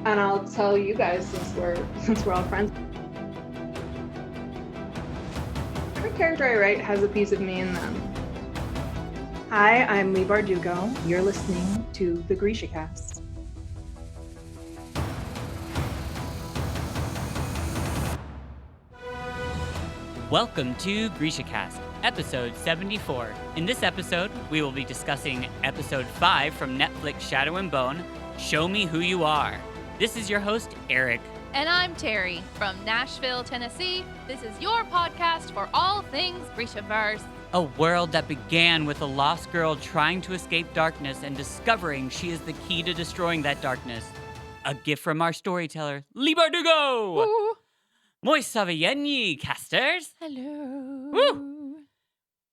And I'll tell you guys since we're all friends. Every character I write has a piece of me in them. Hi, I'm Lee Bardugo. You're listening to the GrishaCast. Welcome to GrishaCast, episode 74. In this episode, we will be discussing episode 5 from Netflix shadow&bone, Show Me Who You Are. This is your host, Eric. And I'm Terry from Nashville, Tennessee. This is your podcast for all things Grishaverse. A world that began with a lost girl trying to escape darkness and discovering she is the key to destroying that darkness. A gift from our storyteller, Lee Bardugo! Ooh. Moi savienni, casters! Hello. Woo!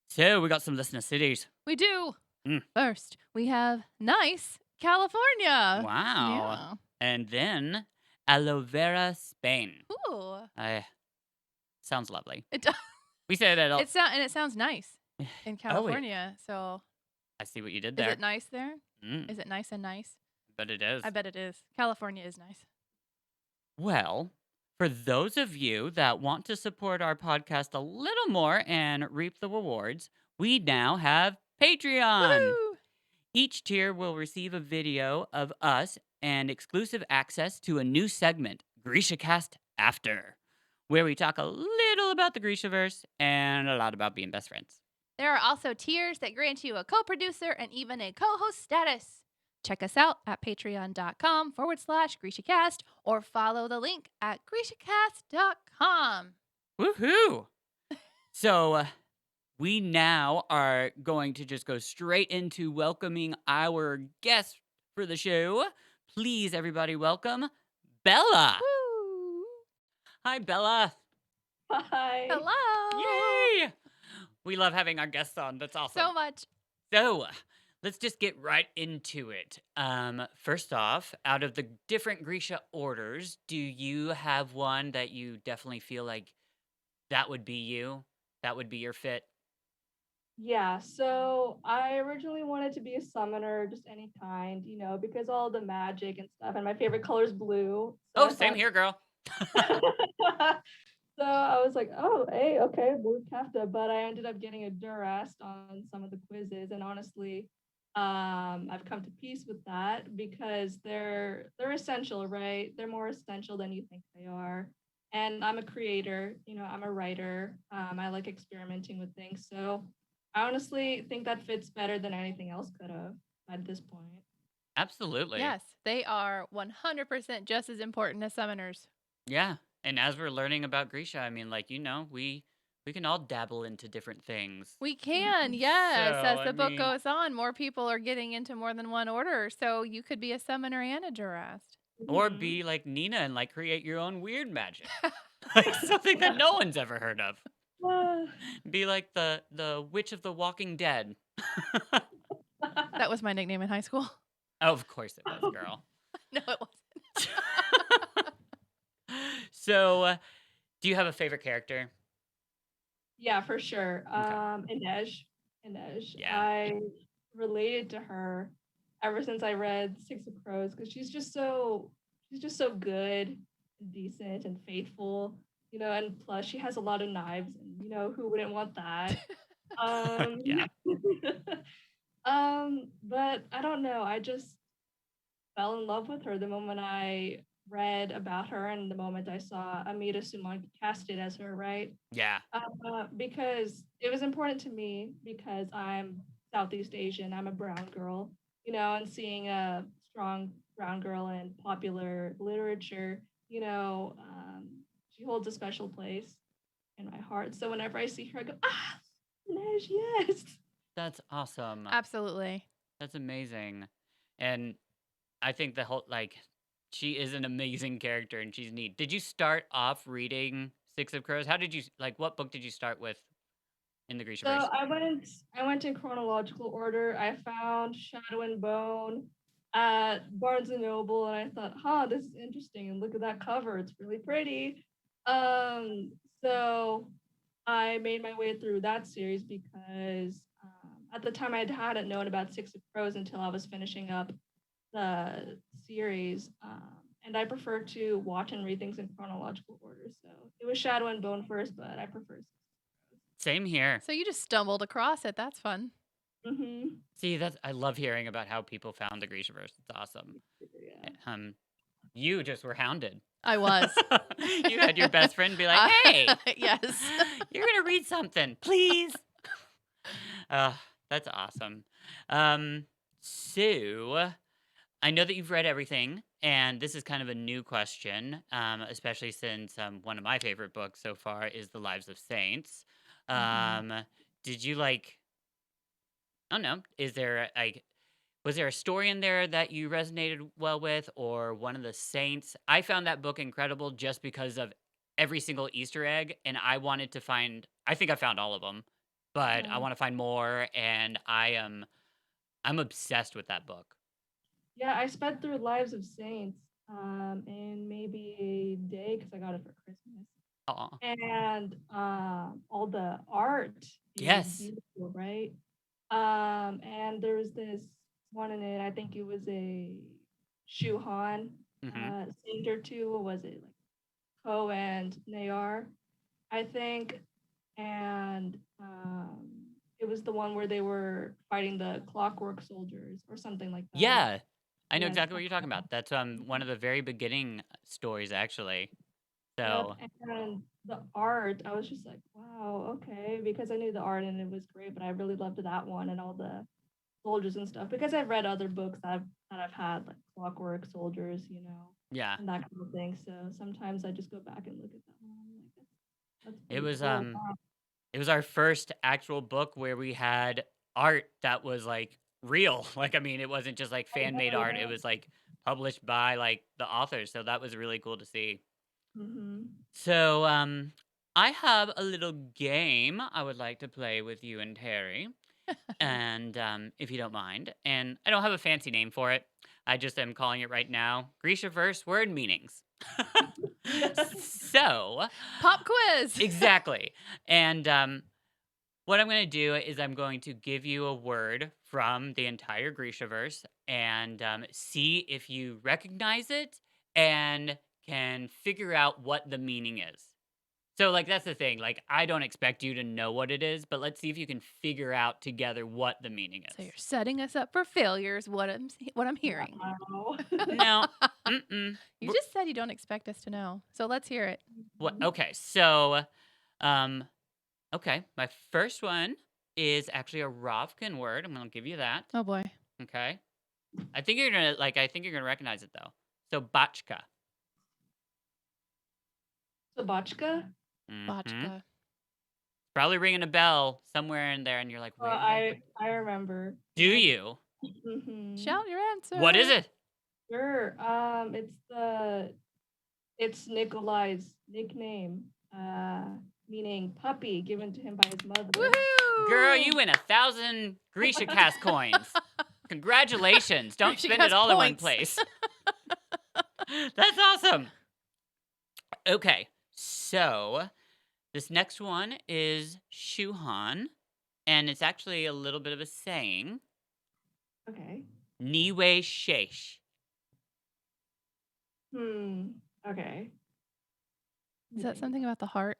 So, we got some listener cities. We do. Mm. First, we have nice California. Wow. And then, Aloe Vera, Spain. Ooh. Sounds lovely. It does. We say that all. It sounds nice in California. So, I see what you did there. is it nice there? Mm, Is it nice and nice? but it is. I bet it is. California is nice. Well, for those of you that want to support our podcast a little more and reap the rewards, we now have Patreon. Woo! Each tier will receive a video of us and exclusive access to a new segment, GrishaCast After, where we talk a little about the Grishaverse and a lot about being best friends. There are also tiers that grant you a co-producer and even a co-host status. Check us out at patreon.com/GrishaCast or follow the link at GrishaCast.com. Woohoo! So, we now are going to just go straight into welcoming our guest for the show. Please, everybody, welcome Bella. Woo! Hi, Bella. Hi. Hello! Yay! We love having our guests on. That's awesome. So much. So, let's just get right into it. First off, out of the different Grisha orders, do you have one that you definitely feel like that would be you? That would be your fit? Yeah, so I originally wanted to be a summoner, just any kind, because all the magic and stuff, and my favorite color is blue. So Oh, I same thought- here, girl. So I was like, oh, hey, okay, blue kafta, but I ended up getting a durast on some of the quizzes, and honestly, I've come to peace with that because they're essential, right? They're more essential than you think they are. And I'm a creator, I'm a writer. I like experimenting with things, so I honestly think that fits better than anything else could have at this point. Absolutely. Yes, they are 100% just as important as summoners. Yeah. And as we're learning about Grisha, I mean, like, we can all dabble into different things. We can, yes. So, As I the book mean- goes on, more people are getting into more than one order, so you could be a summoner and a Durast. Or Mhm. be like Nina and like create your own weird magic. Like something that no one's ever heard of. Ah. Be like the Witch of the Walking Dead. That was my nickname in high school. Oh, of course it was, girl. No, it wasn't. So, do you have a favorite character? Yeah, for sure. Okay. Inej. Yeah. I related to her ever since I read Six of Crows because she's just so good, and decent, and faithful. And plus she has a lot of knives, and who wouldn't want that? Yeah. But I don't know. I just fell in love with her the moment I read about her and the moment I saw Amita Suman casted as her, right? Yeah. Because it was important to me because I'm Southeast Asian, I'm a brown girl, and seeing a strong brown girl in popular literature, she holds a special place in my heart. So whenever I see her, I go, Inej, yes. That's awesome. Absolutely. That's amazing. And I think the whole, like, she is an amazing character and she's neat. Did you start off reading Six of Crows? How did you, like, what book did you start with in the Grisha So verse? I went in chronological order. I found Shadow and Bone at Barnes and Noble, and I thought, this is interesting. And look at that cover; it's really pretty. So I made my way through that series because at the time I hadn't known about Six of Crows until I was finishing up the series. and I prefer to watch and read things in chronological order. So it was Shadow and Bone first, but I prefer. Same here. So you just stumbled across it. That's fun. Mm-hmm. See, I love hearing about how people found the Grishaverse. It's awesome. Yeah. You just were hounded. I was. You had your best friend be like, "Hey, yes. you're gonna read something, please." That's awesome. So I know that you've read everything, and this is kind of a new question, especially since one of my favorite books so far is The Lives of Saints. Mhm. Did you like? I don't know. Is there like was there a story in there that you resonated well with, or one of the saints? I found that book incredible just because of every single Easter egg, and I wanted to find. I think I found all of them, but I Yeah. want to find more, and I'm obsessed with that book. Yeah, I sped through Lives of Saints in maybe a day because I got it for Christmas. Aw. And all the art is Yes. beautiful, right? And there was this one in it, I think it was a Shuhan Hmm. saint or two. What was it? Like Ko and Nayar, I think. And it was the one where they were fighting the clockwork soldiers or something like that. Yeah, I know Yes. exactly what you're talking about. That's one of the very beginning stories, actually. Yep. So And the art, I was just like, wow, okay, because I knew the art and it was great, but I really loved that one and all the soldiers and stuff because I've read other books that I've had like Clockwork Soldiers, yeah, and that kind of thing. So sometimes I just go back and look at that one. I'm like, that's it pretty was cool. it was our first actual book where we had art that was like real. Like, I mean, it wasn't just like fan made art. It was like published by like the authors. So that was really cool to see. Mm-hmm. So I have a little game I would like to play with you and Terry. And if you don't mind, and I don't have a fancy name for it. I just am calling it right now. Grishaverse word meanings. So Pop quiz. exactly. And what I'm going to do is I'm going to give you a word from the entire Grishaverse and see if you recognize it and can figure out what the meaning is. So, like, that's the thing. Like, I don't expect you to know what it is, but let's see if you can figure out together what the meaning So you're is. setting us up for failures. What I'm hearing. Wow. No. Mm-mm. You just said you don't expect us to know. So let's hear it. What? Okay. So, um, okay. My first one is actually a Rovkin word. I'm gonna give you that. Oh boy. Okay. I think you're gonna like. I think you're gonna recognize it though. So, bachka. Sabachka? Mm-hmm. Botchka. Probably ringing a bell somewhere in there, and you're like, Well, where? I remember. Do you? Mm-hmm. Shout your answer. What is it? Sure. It's Nikolai's nickname, meaning puppy, given to him by his mother. Woohoo! Girl, you win 1,000 GrishaCast coins. Congratulations. Don't spend it GrishaCast all in one points. place. That's awesome. Okay, so this next one is Shuhan, and it's actually a little bit of a saying. Okay. Niwe Shesh. Okay. Is that something about the heart?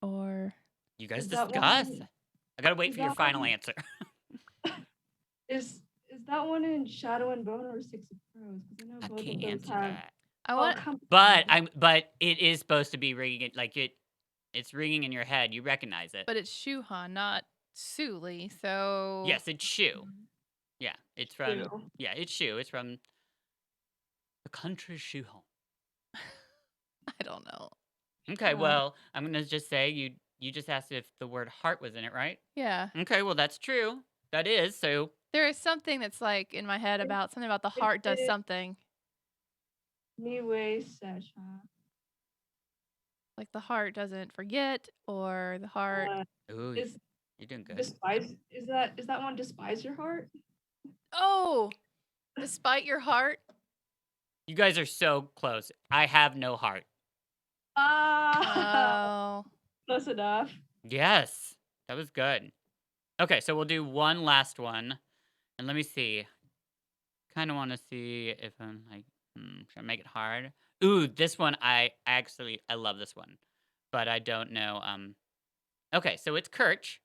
Or You guys Is that discuss. one? I gotta wait Is for your that final one? answer. Is that one in Shadow and Bone or Six of Crows? Because I know I both can't of those answer have. that. I Oh, want come But on. but it is supposed to be ringing it like it's ringing in your head. You recognize it. but it's Shuhan, not Suli. So Yes, it's Shu. Yeah, it's from Ew. it's Shu. It's from the country Shuhan. I don't know. Okay, Wow. well, I'm gonna just say you just asked if the word heart was in it, right? Yeah. Okay, well that's true. That is so. There is something that's like in my head about something about the Is heart does it something. Niwe Sesha? Like the heart doesn't forget or the heart. Ooh, Is you're doing good. despise is that one despise your heart? Oh, despite your heart. You guys are so close. I have no heart. Ah, Oh. close enough. Yes, that was good. Okay, so we'll do one last one, and let me see, kind of want to see if I'm like, should I make it hard? Ooh, this one I love this one, but I don't know. Okay, so it's Kirch.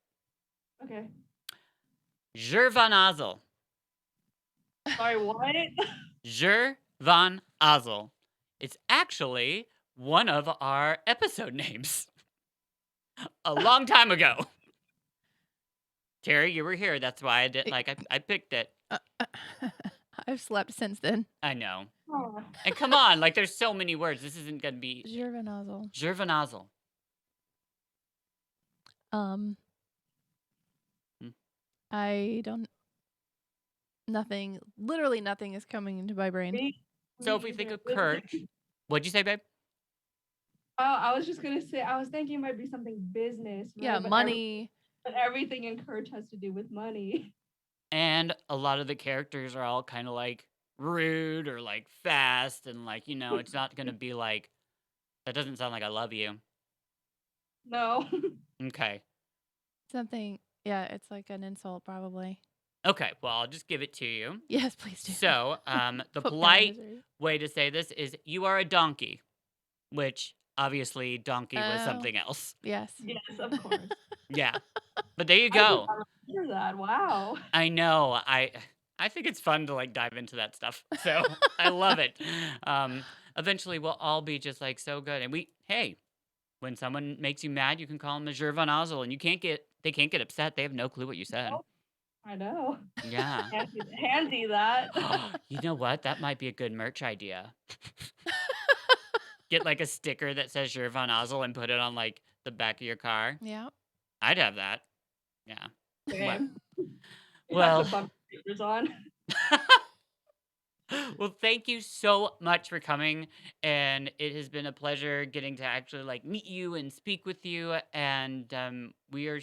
Okay. Jur van Azel. Sorry, what? Jur van Azel. It's actually one of our episode names a long time ago. Terry, you were here. That's why I did. I picked it. I've slept since then. I know. Oh, And come on, like there's so many words. This isn't gonna be Gervanazel. Jur van Azel. I don't. Literally nothing is coming into my brain. So if we think of Kirch, what'd you say, babe? Oh, I was just gonna say, I was thinking it might be something business. Right? Yeah, But money. but everything in Kirch has to do with money. And a lot of the characters are all kind of like rude or like fast, and like it's not gonna be like that. Doesn't sound like I love you. No. Okay. Something. Yeah, it's like an insult, probably. Okay. Well, I'll just give it to you. Yes, please do. So, the Put me in polite misery. way to say this is "you are a donkey," which obviously donkey was Oh. something else. Yes. Yes, of course. Yeah. But there you I did go. not hear that. Wow. I know. I think it's fun to like dive into that stuff. So I love it. Eventually we'll all be just like so good. And hey, when someone makes you mad, you can call them a Jur van Azel, and they can't get upset. They have no clue what you said. Nope. I know. Yeah. Handy that. You know what? That might be a good merch idea. Get like a sticker that says Jur van Azel and put it on like the back of your car. Yeah. I'd have that. Yeah. Same. You Well- have to bump stickers on. Well, thank you so much for coming, and it has been a pleasure getting to actually like meet you and speak with you. And we're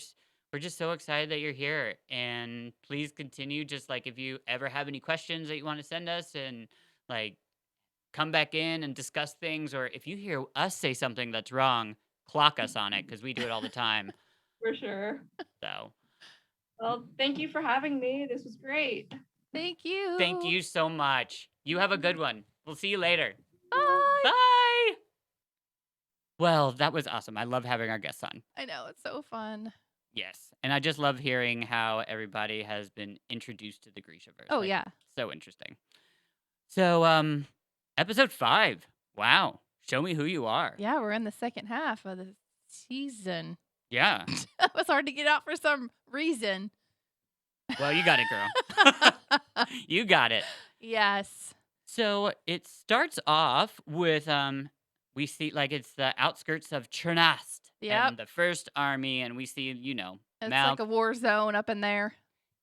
just so excited that you're here. And please continue. Just like if you ever have any questions that you want to send us, and like come back in and discuss things, or if you hear us say something that's wrong, clock us on it because we do it all the time. For sure. So Well, thank you for having me. This was great. Thank you. thank you so much. You have a good one. We'll see you later. Bye. Bye. Well, that was awesome. I love having our guests on. I know, it's so fun. Yes. And I just love hearing how everybody has been introduced to the GrishaVerse. Oh, Like, yeah. So interesting. So, episode 5. Wow. Show me who you are. Yeah, we're in the second half of the season. Yeah. That was hard to get out for some reason. Well, you got it, girl. You got it. Yes. So it starts off with we see like it's the outskirts of Chernast Yep. and the First Army, and we see It's Mal. like a war zone up in there.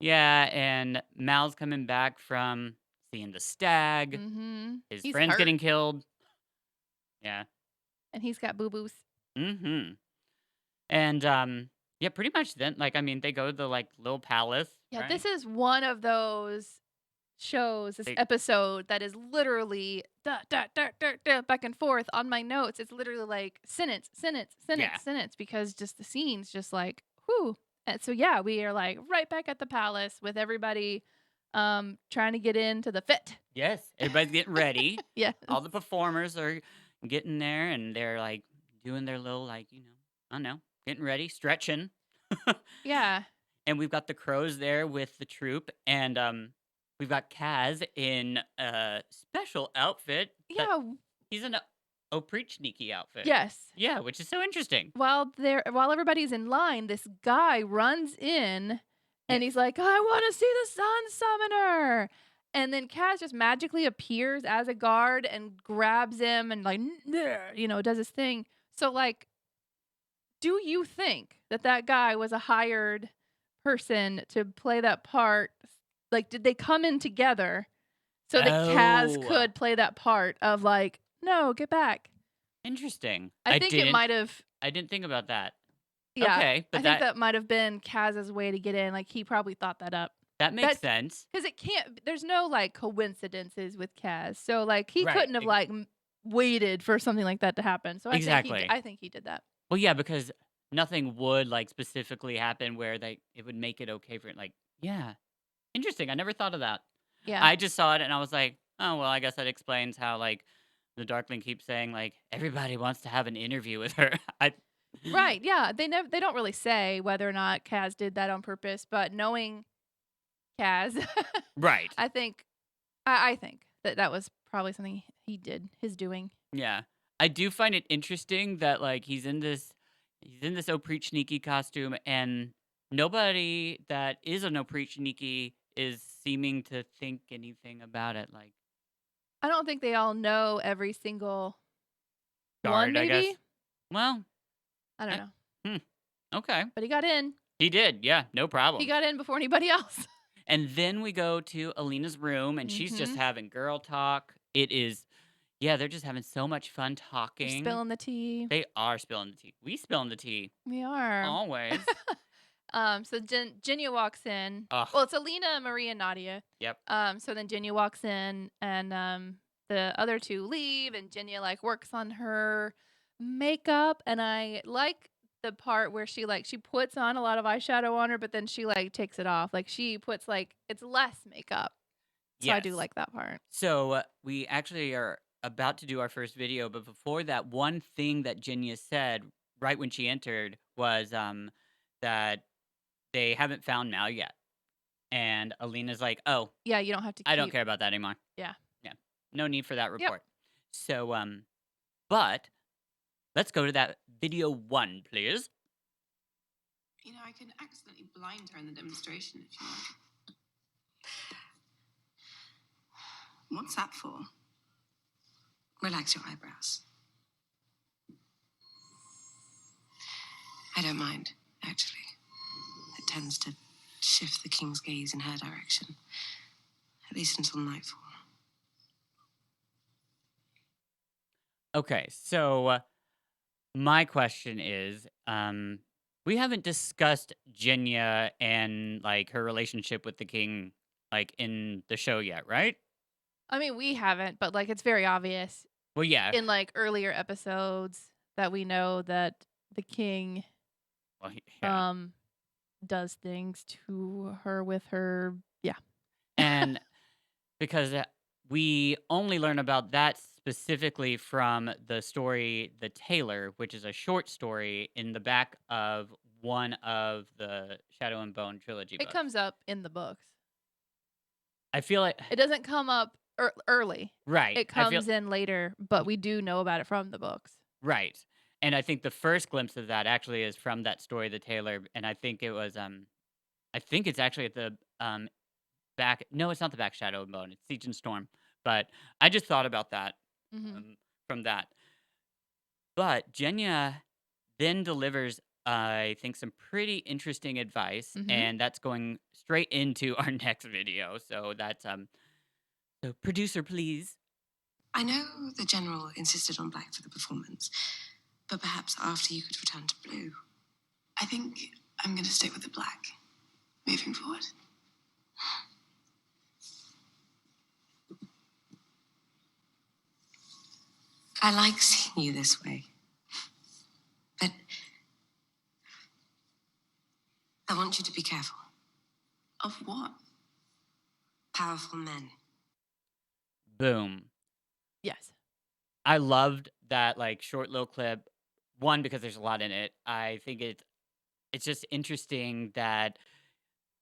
Yeah, and Mal's coming back from seeing the stag. Mm-hmm. His He's friend's hurt. getting killed. Yeah. And he's got boo-boos. Mm-hmm. And yeah, pretty much then, like, I mean, they go to the like little palace. Yeah, right? this is one of those shows, this They- episode that is literally back and forth on my notes. It's literally like sentence, Yeah. sentence, because just the scenes just like, whew. And so yeah, we are like right back at the palace with everybody trying to get into the fit. Yes, everybody's getting ready. Yeah. All the performers are getting there, and they're like doing their little like I don't know, getting ready, stretching. Yeah. And we've got the crows there with the troop, and we've got Kaz in a special outfit. that- Yeah. He's in a Oprichnik outfit. Yes. Yeah, which is so interesting. While everybody's in line, this guy runs in and he's like, I want to see the sun summoner. And then Kaz just magically appears as a guard and grabs him and like, does his thing. So like, do you think that guy was a hired person to play that part? Like, did they come in together so that Kaz Oh. could play that part of like, no, get back? Interesting. I think it might have. I didn't think about that. Yeah, Okay, but I think that might have been Kaz's way to get in. Like, he probably thought that up. that makes sense. Because it can't, there's no like coincidences with Kaz. So, like, he Right, couldn't have like waited for something like that to happen. So, Exactly. I think he did that. Well, yeah, because nothing would like specifically happen where it would make it okay for it. Like, yeah, interesting. I never thought of that. Yeah. I just saw it and I was like, oh well, I guess that explains how like the Darkling keeps saying like everybody wants to have an interview with her. I Right. Yeah. They don't really say whether or not Kaz did that on purpose, but knowing Kaz, right. I think I think that that was probably something he did, his doing. Yeah. I do find it interesting that like he's in this Oh Preach Sneaky costume and nobody that is an Oh Preach Sneaky is seeming to think anything about it. Like I don't think they all know every single one, guard, I guess. maybe. Well, I don't I, know. hmm, okay. But he got in. He did, yeah, no He problem. got in before anybody else. And then we go to Alina's room and she's just Mhm. having girl talk. It is yeah, they're just having so much fun They're talking. spilling the tea. They are spilling the tea. We spilling the tea We are. always. So Jinya walks in. Ugh. Well, it's Alina, Maria, and Nadia. Yep. So then Jinya walks in and the other two leave and Jinya like works on her makeup and I like the part where she puts on a lot of eyeshadow on her, but then she like takes it off. Like she puts like it's less makeup. So I do Yes. like that part. So we actually are about to do our first video, but before that, one thing that Jinya said right when she entered was that they haven't found Mal yet. And Alina's like, "Oh, Yeah, you don't have to I don't keep. care about that anymore. Yeah. Yeah, no need for that Yep. report." So but let's go to that video one, please. I could accidentally blind her in the demonstration if you want. What's that for? Relax your eyebrows. I don't mind, actually. It tends to shift the king's gaze in her direction, at least until nightfall. Okay, so my question is, we haven't discussed Jinya and like her relationship with the king, like in the show yet, right? I mean, we haven't, but like it's very obvious Well, yeah. in like earlier episodes that we know that the king Well, yeah. does things to her with her And because we only learn about that specifically from the story The Tailor, which is a short story in the back of one of the Shadow and Bone trilogy it books. comes up in the books. I feel like It doesn't come up early. right. It comes in later, but we do know about it from the books. Right. And I think the first glimpse of that actually is from that story, The Tailor, and I think it was I think it's actually at the back. No, it's not the back Shadow and Bone. It's Siege and Storm. But I just thought about that Mhm. from that. But Jenya then delivers, I think, some pretty interesting advice, Mhm. and that's going straight into our next video. So that's so producer, please. I know the general insisted on black for the performance, but perhaps after you could return to blue. I think I'm going to stick with the black, moving forward. I like seeing you this way. But I want you to be careful. Of what? Powerful men. Boom. Yes. I loved that like short little clip. One, because there's a lot in it. I think it's just interesting that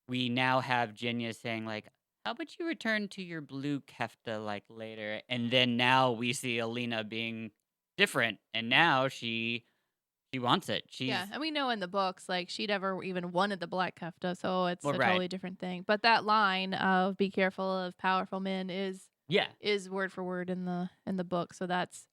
we now have Jenya saying like, "How about you return to your blue kefta like later?" And then now we see Alina being different, and now she wants it. Yeah, She's and we know in the books like she never even wanted the black kefta, so it's well, a right? totally different thing. But that line of "be careful of powerful men" Yeah, is word for word in the book. So that's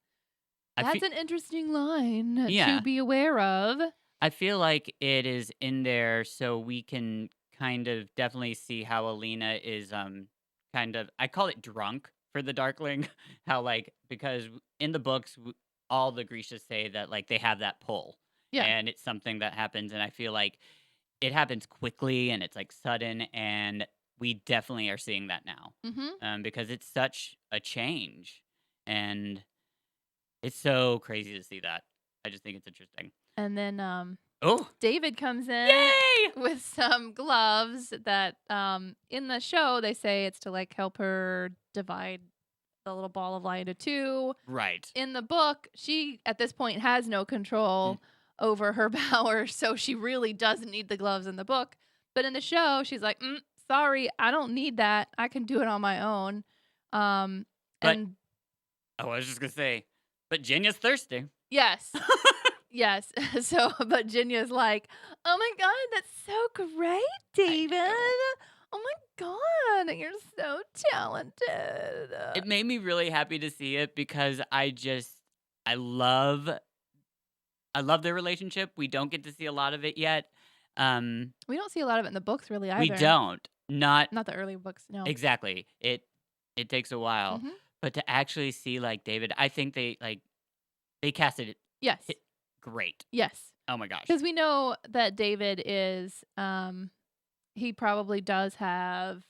I feel an interesting line to yeah. be aware of. I feel like it is in there so we can kind of definitely see how Alina is kind of I call it drunk for the Darkling. How like because in the books all the Grishas say that like they have that pull Yeah. and it's something that happens and I feel like it happens quickly and it's like sudden and we definitely are seeing that now. Mhm. Because it's such a change and it's so crazy to see that. I just think it's interesting. And then Oh, David comes in yay! with some gloves that in the show they say it's to like help her divide the little ball of light into two. Right. In the book, she at this point has no Mm. control over her powers, so she really doesn't need the gloves in the book. But in the show, she's like, sorry, I don't need that. I can do it on my own. Um, But and I was just gonna say, but Jenya's thirsty. yes, yes. So, but Jinya's like, oh my God, that's so great, David. Oh my God, you're so talented. It made me really happy to see it because I love their relationship. We don't get to see a lot of it yet. We don't see a lot of it in the books, really, We either. don't. Not Not the early books, no. exactly. It takes a while, Mhm. but to actually see like David, I think they casted it Yes, great. yes. Oh my gosh. Because we know that David is, he probably does have,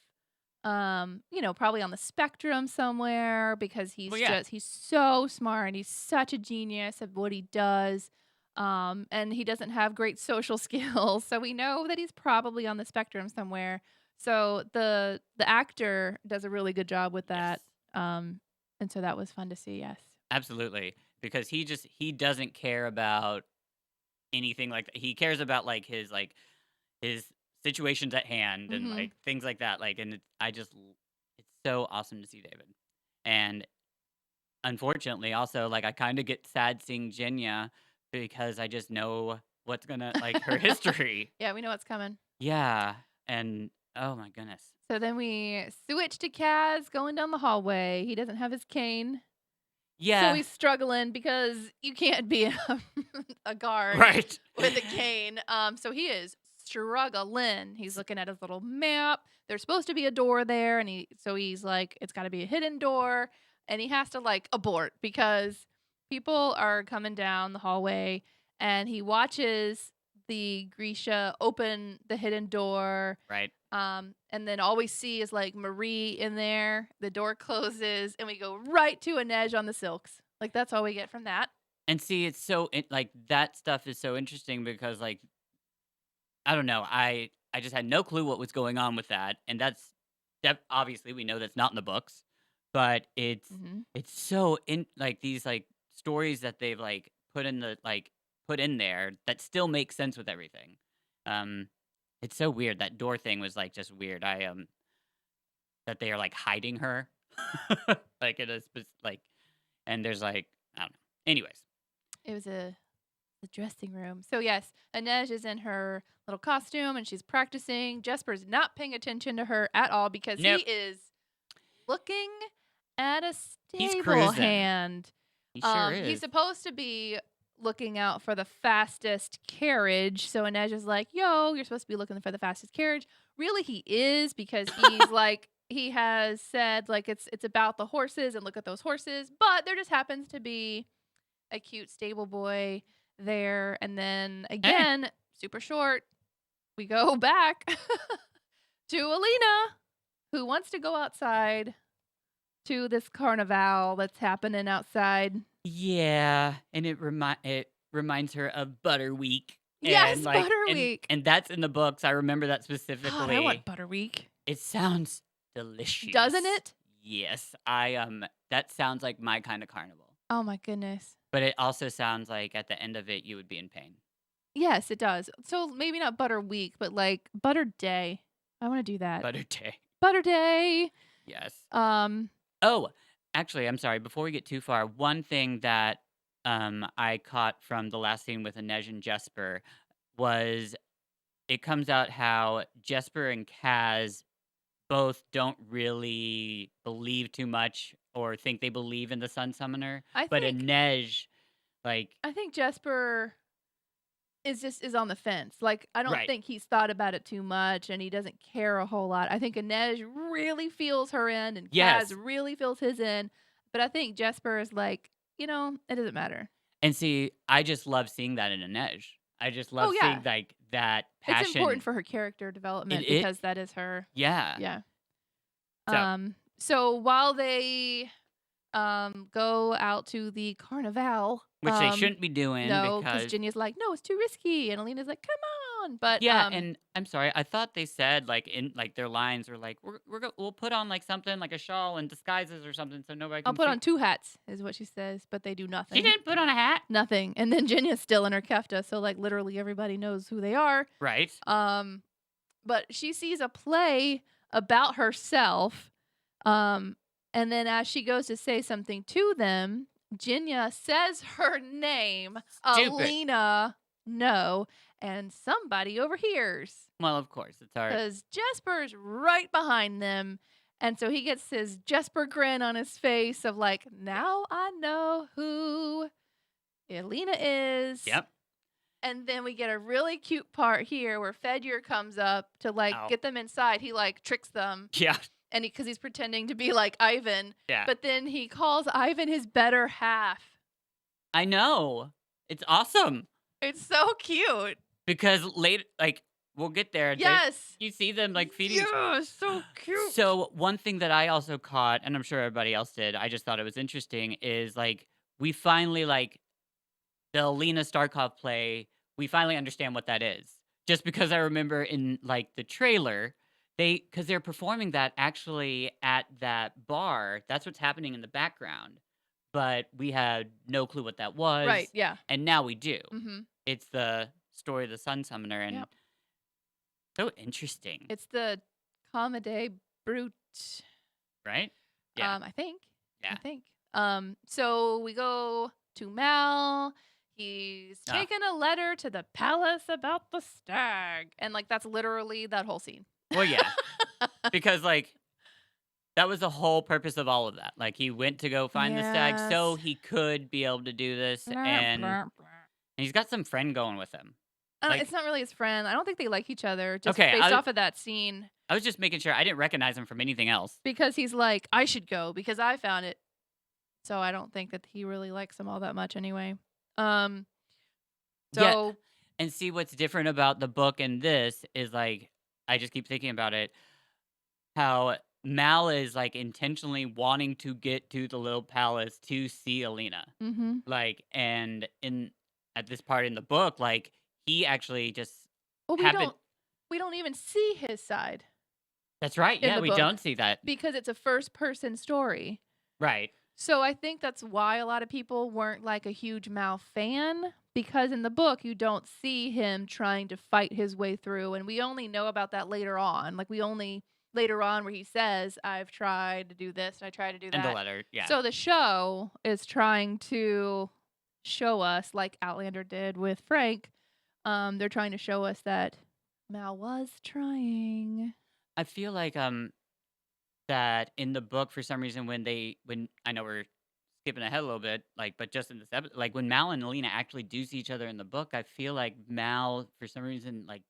probably on the spectrum somewhere because he's Well, yeah. he's so smart and he's such a genius at what he does. And he doesn't have great social skills. So we know that he's probably on the spectrum somewhere. So the actor does a really good job with that. Yes. And so that was fun to see, yes. Absolutely. Because he doesn't care about anything like that. He cares about his situations at hand and Mhm. like things like that. And it's so awesome to see David. And unfortunately, also like I kind of get sad seeing Jenya because I just know what's gonna like her history. Yeah, we know what's coming. Yeah, and oh my goodness. So then we switch to Kaz going down the hallway. He doesn't have his cane. So Yeah, he's struggling because you can't be a guard right. with a cane. So he is struggling. He's looking at his little map. There's supposed to be a door there, and he's like, it's got to be a hidden door, and he has to like abort because people are coming down the hallway, and he watches the Grisha open the hidden door. Right. And then all we see is like Marie in there. The door closes, and we go right to Inej on the silks. Like that's all we get from that. And see, it's like that stuff is so interesting because like I don't know, I just had no clue what was going on with that, and obviously we know that's not in the books, but Mhm. it's so in like these like stories that they've like put in there that still make sense with everything. Um, it's so weird that door thing was like just weird. That they are like hiding her, like it is like, and there's like I don't know. Anyways, It was the dressing room. So yes, Inej is in her little costume and she's practicing. Jesper's not paying attention to her at all because Nope. he is looking at a He's stable cruising. hand. He sure He's is. supposed to be looking out for the fastest carriage. So Inej is like, yo, you're supposed to be looking for the fastest carriage. Really, he is because he's like, he has said like it's about the horses and look at those horses. But there just happens to be a cute stable boy there. And then again, super short, we go back to Alina, who wants to go outside to this carnival that's happening outside. Yeah, and it reminds her of Butter Week. Yes, And like Butter Week. and that's in the books. I remember that God, I specifically. want Butter Week. It sounds delicious. Doesn't it? Yes. That sounds like my kind of carnival. Oh my goodness. But it also sounds like at the end of it you would be in pain. Yes, it does. So maybe not Butter Week, but like Butter Day. I want to do that. Butter Day. Butter Day. Yes. Um, Oh, actually, I'm sorry. Before we get too far, one thing that I caught from the last scene with Inej and Jesper was it comes out how Jesper and Kaz both don't really believe too much or think they believe in the Sun Summoner, but Inej, like, I think Jesper is on the fence. Like I don't Right. think he's thought about it too much and he doesn't care a whole lot. I think Inej really feels her in and Yes. Kaz really feels his in. But I think Jesper is like, it doesn't matter. and see, I just love seeing that in Inej. I just love yeah. seeing like that passion. It's important for her character development It- because that is her. Yeah. Yeah. So- So while they go out to the carnival. Which they shouldn't be doing No, because because Ginny's like, no, it's too risky, and Alina's like, come on. But yeah, and I'm sorry, I thought they said like in like their lines were like we'll put on like something like a shawl and disguises or something so nobody I'll can put see. on 2 hats, is what she says, but they do She nothing. didn't put on a hat. Nothing. And then Ginya's still in her kefta, so like literally everybody knows who they are. Right. But she sees a play about herself. And then as she goes to say something to them, Jinya says her name, Stupid. Alina, no, and somebody overhears Well, of course, it's our because Jesper's right behind them. And so he gets his Jesper grin on his face of like, now I know who Alina is. Yep. And then we get a really cute part here where Fedyer comes up to like Ow. get them inside. He like tricks them, Yeah. and because he's pretending to be like Ivan. Yeah. But then he calls Ivan his better half. I know. It's awesome. It's so cute. Because later, like, we'll get there. Yes. You see them, like, feeding each Yeah, so cute. So, one thing that I also caught, and I'm sure everybody else did, I just thought it was interesting, is, like, we finally, like, the Alina Starkov play, we finally understand what that is. Just because I remember in, like, the trailer, because they're performing that actually at that bar. That's what's happening in the background. But we had no clue what that was. Right, yeah. And now we do. Mm-hmm. It's the story of the Sun Summoner, and Yep. so interesting, It's the Comedy Brute. right? Yeah. I think. Yeah. I think. So we go to Mal. He's Ah. taken a letter to the palace about the stag. And like that's literally that whole scene. Well, yeah. Because, like, that was the whole purpose of all of that. Like, he went to go find the stag so Yes. he could be able to do this, Blah, and blah, blah. he's got some friend going with him. Like- It's not really his friend. I don't think they like each other. Just Okay, based I- off of that scene. I was just making sure. I didn't recognize him from anything else. Because he's like, I should go because I found it. So I don't think that he really likes him all that much anyway. So Yeah. And see, what's different about the book and this is, like, I just keep thinking about it, how Mal is, like, intentionally wanting to get to the little palace to see Alina. mhm. Like, and at this part in the book, like, he actually just Well, happened. we don't even see his side That's right. in Yeah, the we book. don't see that. because it's a first person story. Right. So I think that's why a lot of people weren't like a huge Mal fan because in the book you don't see him trying to fight his way through, and we only know about that later on. Like we only later on where he says, "I've tried to do this and I tried to do And the that." letter. Yeah. So the show is trying to show us, like Outlander did with Frank, they're trying to show us that Mal was trying. I feel like that in the book, for some reason, when I know we're skipping ahead a little bit, like, but just in this episode, like when Mal and Alina actually do see each other in the book, I feel like Mal, for some reason, like,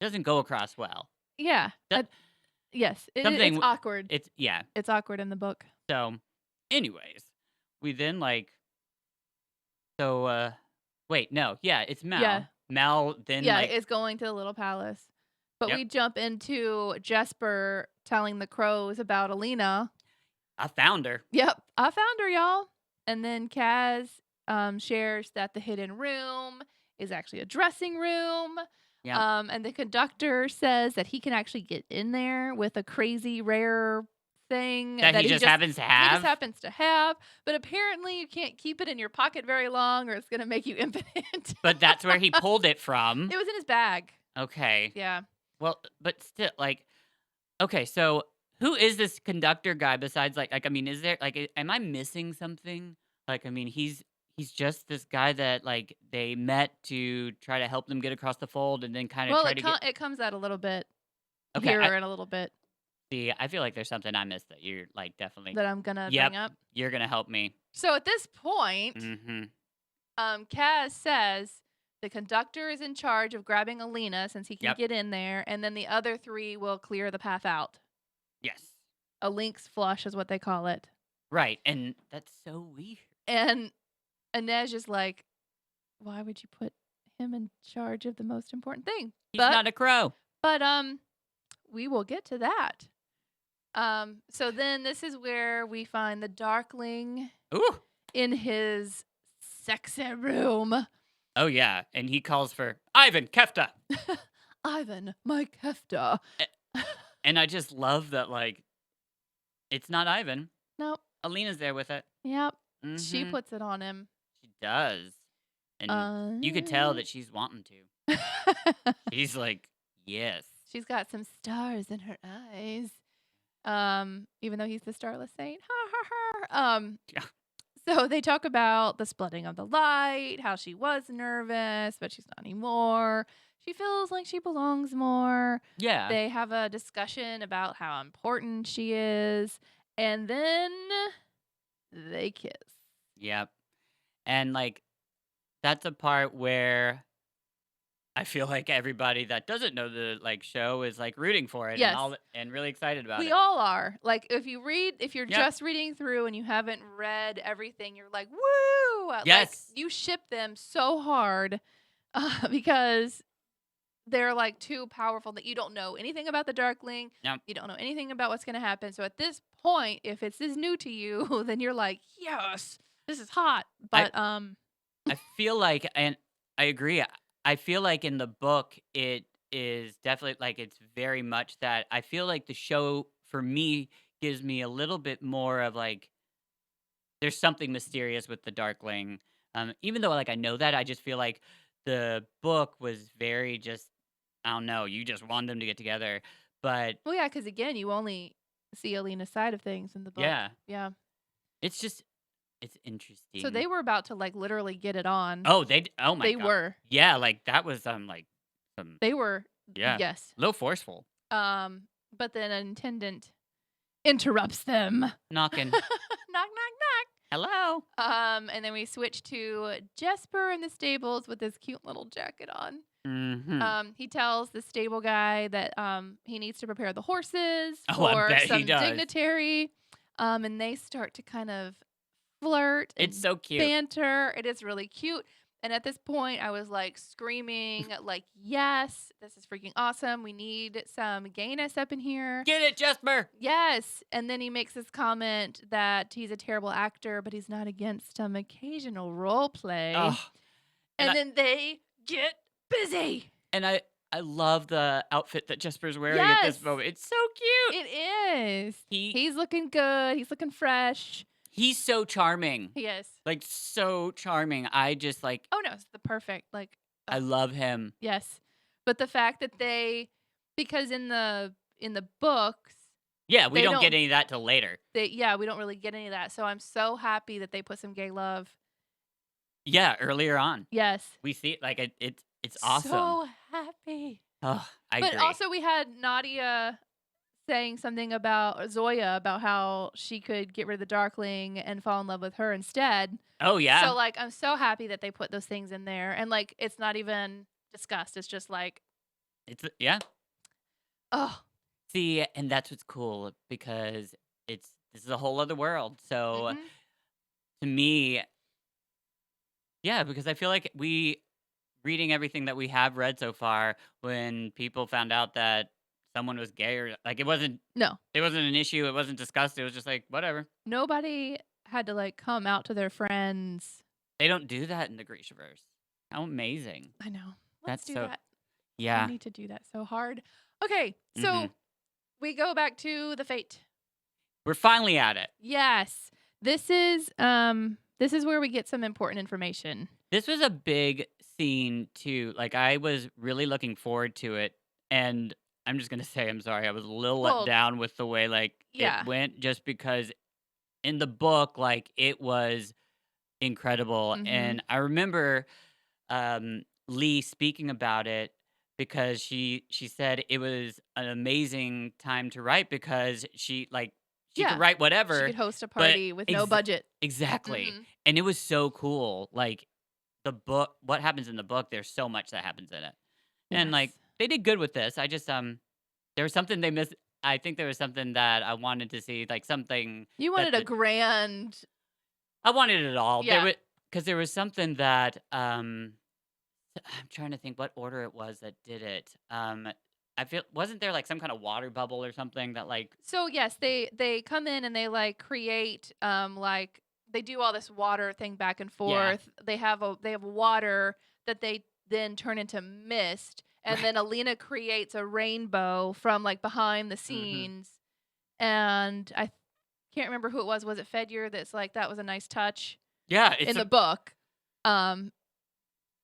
doesn't go across well. Yeah. That- Yes. It's something- awkward. It's yeah. It's awkward in the book. So, anyways, we then like. So, wait, no, yeah, it's Mal. Yeah. Mal then Yeah, like it's going to the little palace. But Yep. we jump into Jesper telling the crows about Alina. I found her. Yep, I found her, y'all. And then Kaz shares that the hidden room is actually a dressing room. Yeah. And the conductor says that he can actually get in there with a crazy rare thing That he just happens to he have. just happens to have. But apparently you can't keep it in your pocket very long or it's going to make you impotent. But that's where he pulled it from. It was in his bag. Okay. Yeah. Well, but still, like, okay, so who is this conductor guy besides like I mean, is there like am I missing something? Like, I mean, he's just this guy that like they met to try to help them get across the fold, and then kind of Well, try to get. it comes out a little bit Okay, here in a little bit see, I feel like there's something I missed that you're like definitely. that I'm going to Yep. bring up. You're gonna help me. So at this point, Mm-hmm. Kaz says the conductor is in charge of grabbing Alina since he can Yep. get in there, and then the other three will clear the path out. Yes. A Link's flush is what they call it. Right, and that's so weird. And Inej is like, why would you put him in charge of the most important thing? He's not a crow. But we will get to that. So then this is where we find the Darkling Ooh. in his sexy room. Oh yeah, and he calls for Ivan Kefta. Ivan, my kefta. And I just love that, like, it's not Ivan. Nope. Alina's there with it. Yep. She Mhm. puts it on him. She does. And you could tell that she's wanting to. She's like, yes. She's got some stars in her eyes. Even though he's the starless saint. Ha ha ha. Yeah. So they talk about the splitting of the light, how she was nervous, but she's not anymore. She feels like she belongs more. Yeah. They have a discussion about how important she is. And then they kiss. Yep. And like, that's a part where I feel like everybody that doesn't know the like show is like rooting for it Yes. and really excited about We it. all are. Like, if you're Yep. just reading through and you haven't read everything, you're like, woo! Like, Yes. you ship them so hard because they're like too powerful that you don't know anything about the Darkling. Yep. You don't know anything about what's going to happen. So at this point, if it's this new to you, then you're like, yes, this is hot. But I feel like, and I agree. I feel like in the book, it is definitely like it's very much that. I feel like the show for me gives me a little bit more of like there's something mysterious with the Darkling. Even though like I know that, I just feel like the book was very just I don't know. You just want them to get together, but well, yeah, because again, you only see Alina's side of things in the book. yeah, Yeah. it's just it's interesting. So they were about to like literally get it on. Oh, oh my They god. were. Yeah, like that was like some They were. yeah. Yes. A little forceful. But then an attendant interrupts them. Knocking. Knock, knock, knock. Hello. And then we switch to Jesper in the stables with his cute little jacket on. Mm-hmm. He tells the stable guy that he needs to prepare the horses Oh, I for bet he some does. dignitary. And they start to kind of flirt and It's so cute. banter. It is really cute. And at this point, I was like screaming, like, yes, this is freaking awesome. We need some gayness up in here. Get it, Jesper. Yes. And then he makes this comment that he's a terrible actor, but he's not against some occasional role play. Oh, and and then they get busy. and I love the outfit that Jesper's wearing at this Yes. moment. It's so cute. It is. He's He's looking good. He's looking fresh. so charming. He is. Like so charming. I just like Oh, no, it's the perfect, like, I love him. yes. But the fact that because in the books, Yeah, we They don't get don't- any of that till later. we don't really get any of that. So I'm so happy that they put some gay love. Yeah, earlier on. Yes. We see it like it's awesome. So happy. Oh, I But agree. also we had Nadia saying something about Zoya, about how she could get rid of the Darkling and fall in love with her instead. Oh yeah. So like I'm so happy that they put those things in there, and like it's not even discussed. It's just like, It's yeah. oh, See, and that's what's cool because this is a whole other world. So mhm. to me, yeah, because I feel like reading everything that we have read so far, when people found out that someone was gay or like it wasn't an issue, it wasn't discussed, it was just like whatever. Nobody had to like come out to their friends. They don't do that in the Grishaverse. How amazing. I know. Let's That's do so that. yeah. I need to do that so hard. Okay, so Mhm. we go back to the fate. We're finally at it. Yes, this is where we get some important information. This was a big scene too. Like I was really looking forward to it, and I'm just gonna say I'm sorry. I was a little Well, let down with the way like yeah. it went, just because in the book like it was incredible, Mhm. and I remember Lee speaking about it because she said it was an amazing time to write because she Yeah. could write She whatever. could host a party with no budget. Exactly. Mhm. And it was so cool. Like the book, what happens in the book, there's so much that happens in it. And like Yes. they did good with this. I just there was something they missed. I think there was something that I wanted to see, like something You wanted a grand. I wanted it all. Yeah. Because there was something that I'm trying to think what order it was that did it. I feel wasn't there like some kind of water bubble or something that like So yes, they come in and they like create like they do all this water thing back and yeah forth. They have water that they then turn into mist, and right then Alina creates a rainbow from like behind the hmm scenes. And I can't remember who it was. Was it Fedyer that's like that was a nice touch yeah in it's the a book? Um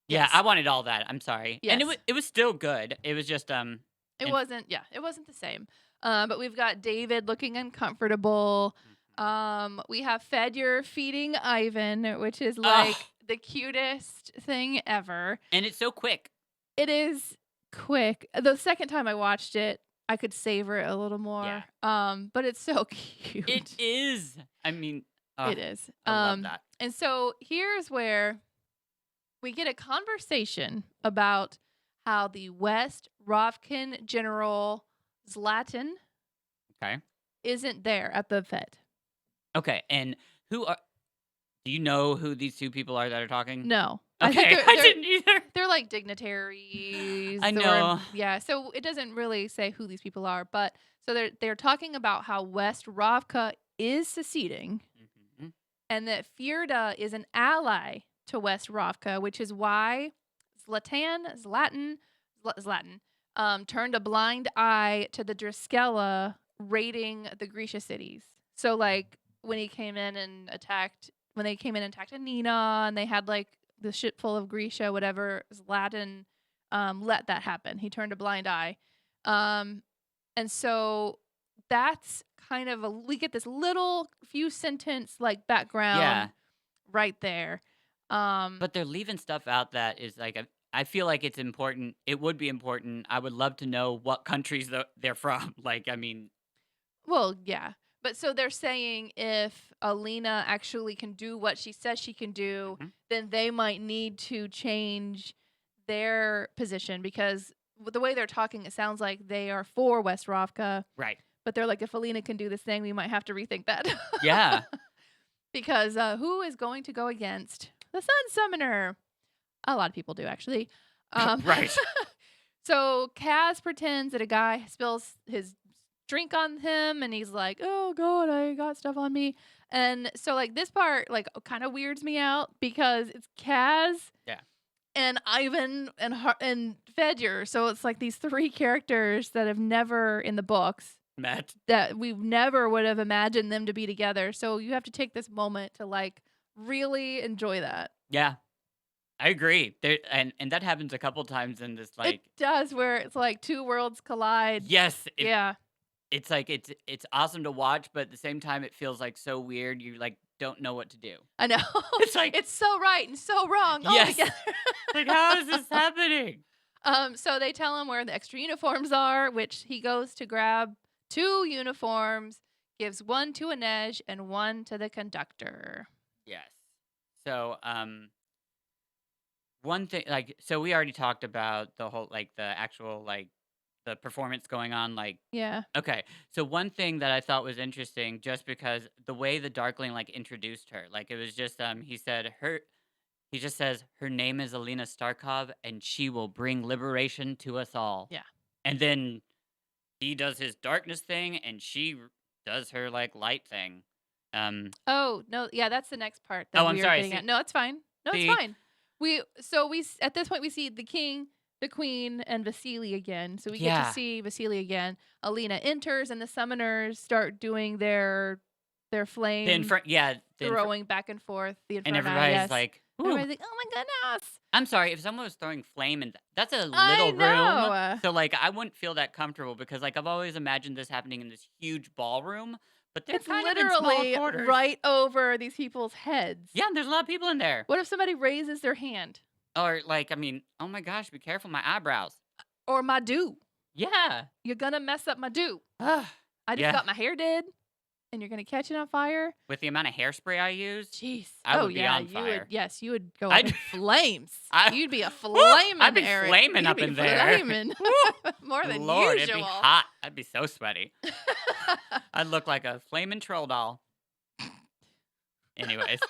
yeah I yes. wanted all that. I'm sorry, and Yes. it was still good. It was just It and wasn't, yeah, it wasn't the same. But we've got David looking uncomfortable. Mhm. We have Fedyer feeding Ivan, which is Oh, like the cutest thing ever. and it's so quick. It is quick. The second time I watched it, I could savor it a little Yeah, more. But it's so it cute. is. I mean, It is. I love that. And so here's where we get a conversation about how the West Rovkin General Zlatan Okay, isn't there at the Fed. okay, and who are? Do you know who these two people are that are talking? No. I think Okay, I didn't either. they're like dignitaries I or know. yeah, so it doesn't really say who these people are, but so they're talking about how West Ravka is seceding Mhm. and that Fjerda is an ally to West Ravka, which is why Zlatan turned a blind eye to the Driskella raiding the Grisha cities. So like when they came in and attacked Anina and they had like the ship full of Grisha, whatever, Zlatan let that happen. He turned a blind eye. And so that's kind of we get this little few sentence like background Yeah, right there. but they're leaving stuff out that is like I feel like it's important. It would be important. I would love to know what countries they're from. Like, I mean, Well, yeah. But so they're saying if Alina actually can do what she says she can do, mhm. then they might need to change their position because with the way they're talking, it sounds like they are for West Ravka. Right? But they're like, if Alina can do this thing, we might have to rethink that. Yeah, Because who is going to go against the Sun Summoner? A lot of people do, actually. Um, right. so Kaz pretends that a guy spills his drink on him and he's like, oh God, I got stuff on me. And so like this part like kind of weirds me out because it's Kaz Yeah. and Ivan and Fedyer. So it's like these three characters that have never in the books Matt. that we never would have imagined them to be together. So you have to take this moment to like really enjoy that. Yeah, I agree. There and that happens a couple times in this. It Like, does where it's like two worlds collide. yes, Yeah. it's like it's awesome to watch, but at the same time, it feels like so weird. You like don't know what to do. I know. It's like it's so right and so wrong all yes, together. like how is this happening? So they tell him where the extra uniforms are, which he goes to grab 2 uniforms, gives one to Inej and one to the conductor. Yes. So one thing like so we already talked about the whole like the actual like the performance going on like Yeah. okay. So one thing that I thought was interesting just because the way the Darkling like introduced her, like it was just he just says her name is Alina Starkov and she will bring liberation to us all. Yeah. And then he does his darkness thing and she does her like light thing. Oh, no, yeah, that's the next part that Oh, I'm we are sorry. getting See, at. No, it's fine. No, it's see, fine. At this point we see the king, the queen, and Vasily again. So we get to yeah. see Vasily again. Alina enters and the summoners start doing their The flame yeah, throwing back and forth. The and Inferni, everybody's yes. like, ooh. Everybody's like, oh my goodness. I'm sorry, if someone was throwing flame and that's a I little room. know. So like I wouldn't feel that comfortable because like I've always imagined this happening in this huge ballroom, but they're It's kind of in small literally quarters. right over these people's heads. Yeah, and there's a lot of people in there. What if somebody raises their hand? Or like, I mean, oh my gosh, be careful, my eyebrows. Or my do. Yeah. You're gonna mess up my do. Ah, I just yeah. got my hair did, and you're gonna catch it on fire. With the amount of hairspray I use, Jeez. I oh would be yeah, on you fire. would. Yes, you would go I'd- up in flames. You'd be a Woo, flaming. I'd be Eric. flaming You'd up be in there. flaming. More than Lord, usual. it'd be hot. I'd be so sweaty. I'd look like a flaming troll doll. Anyways.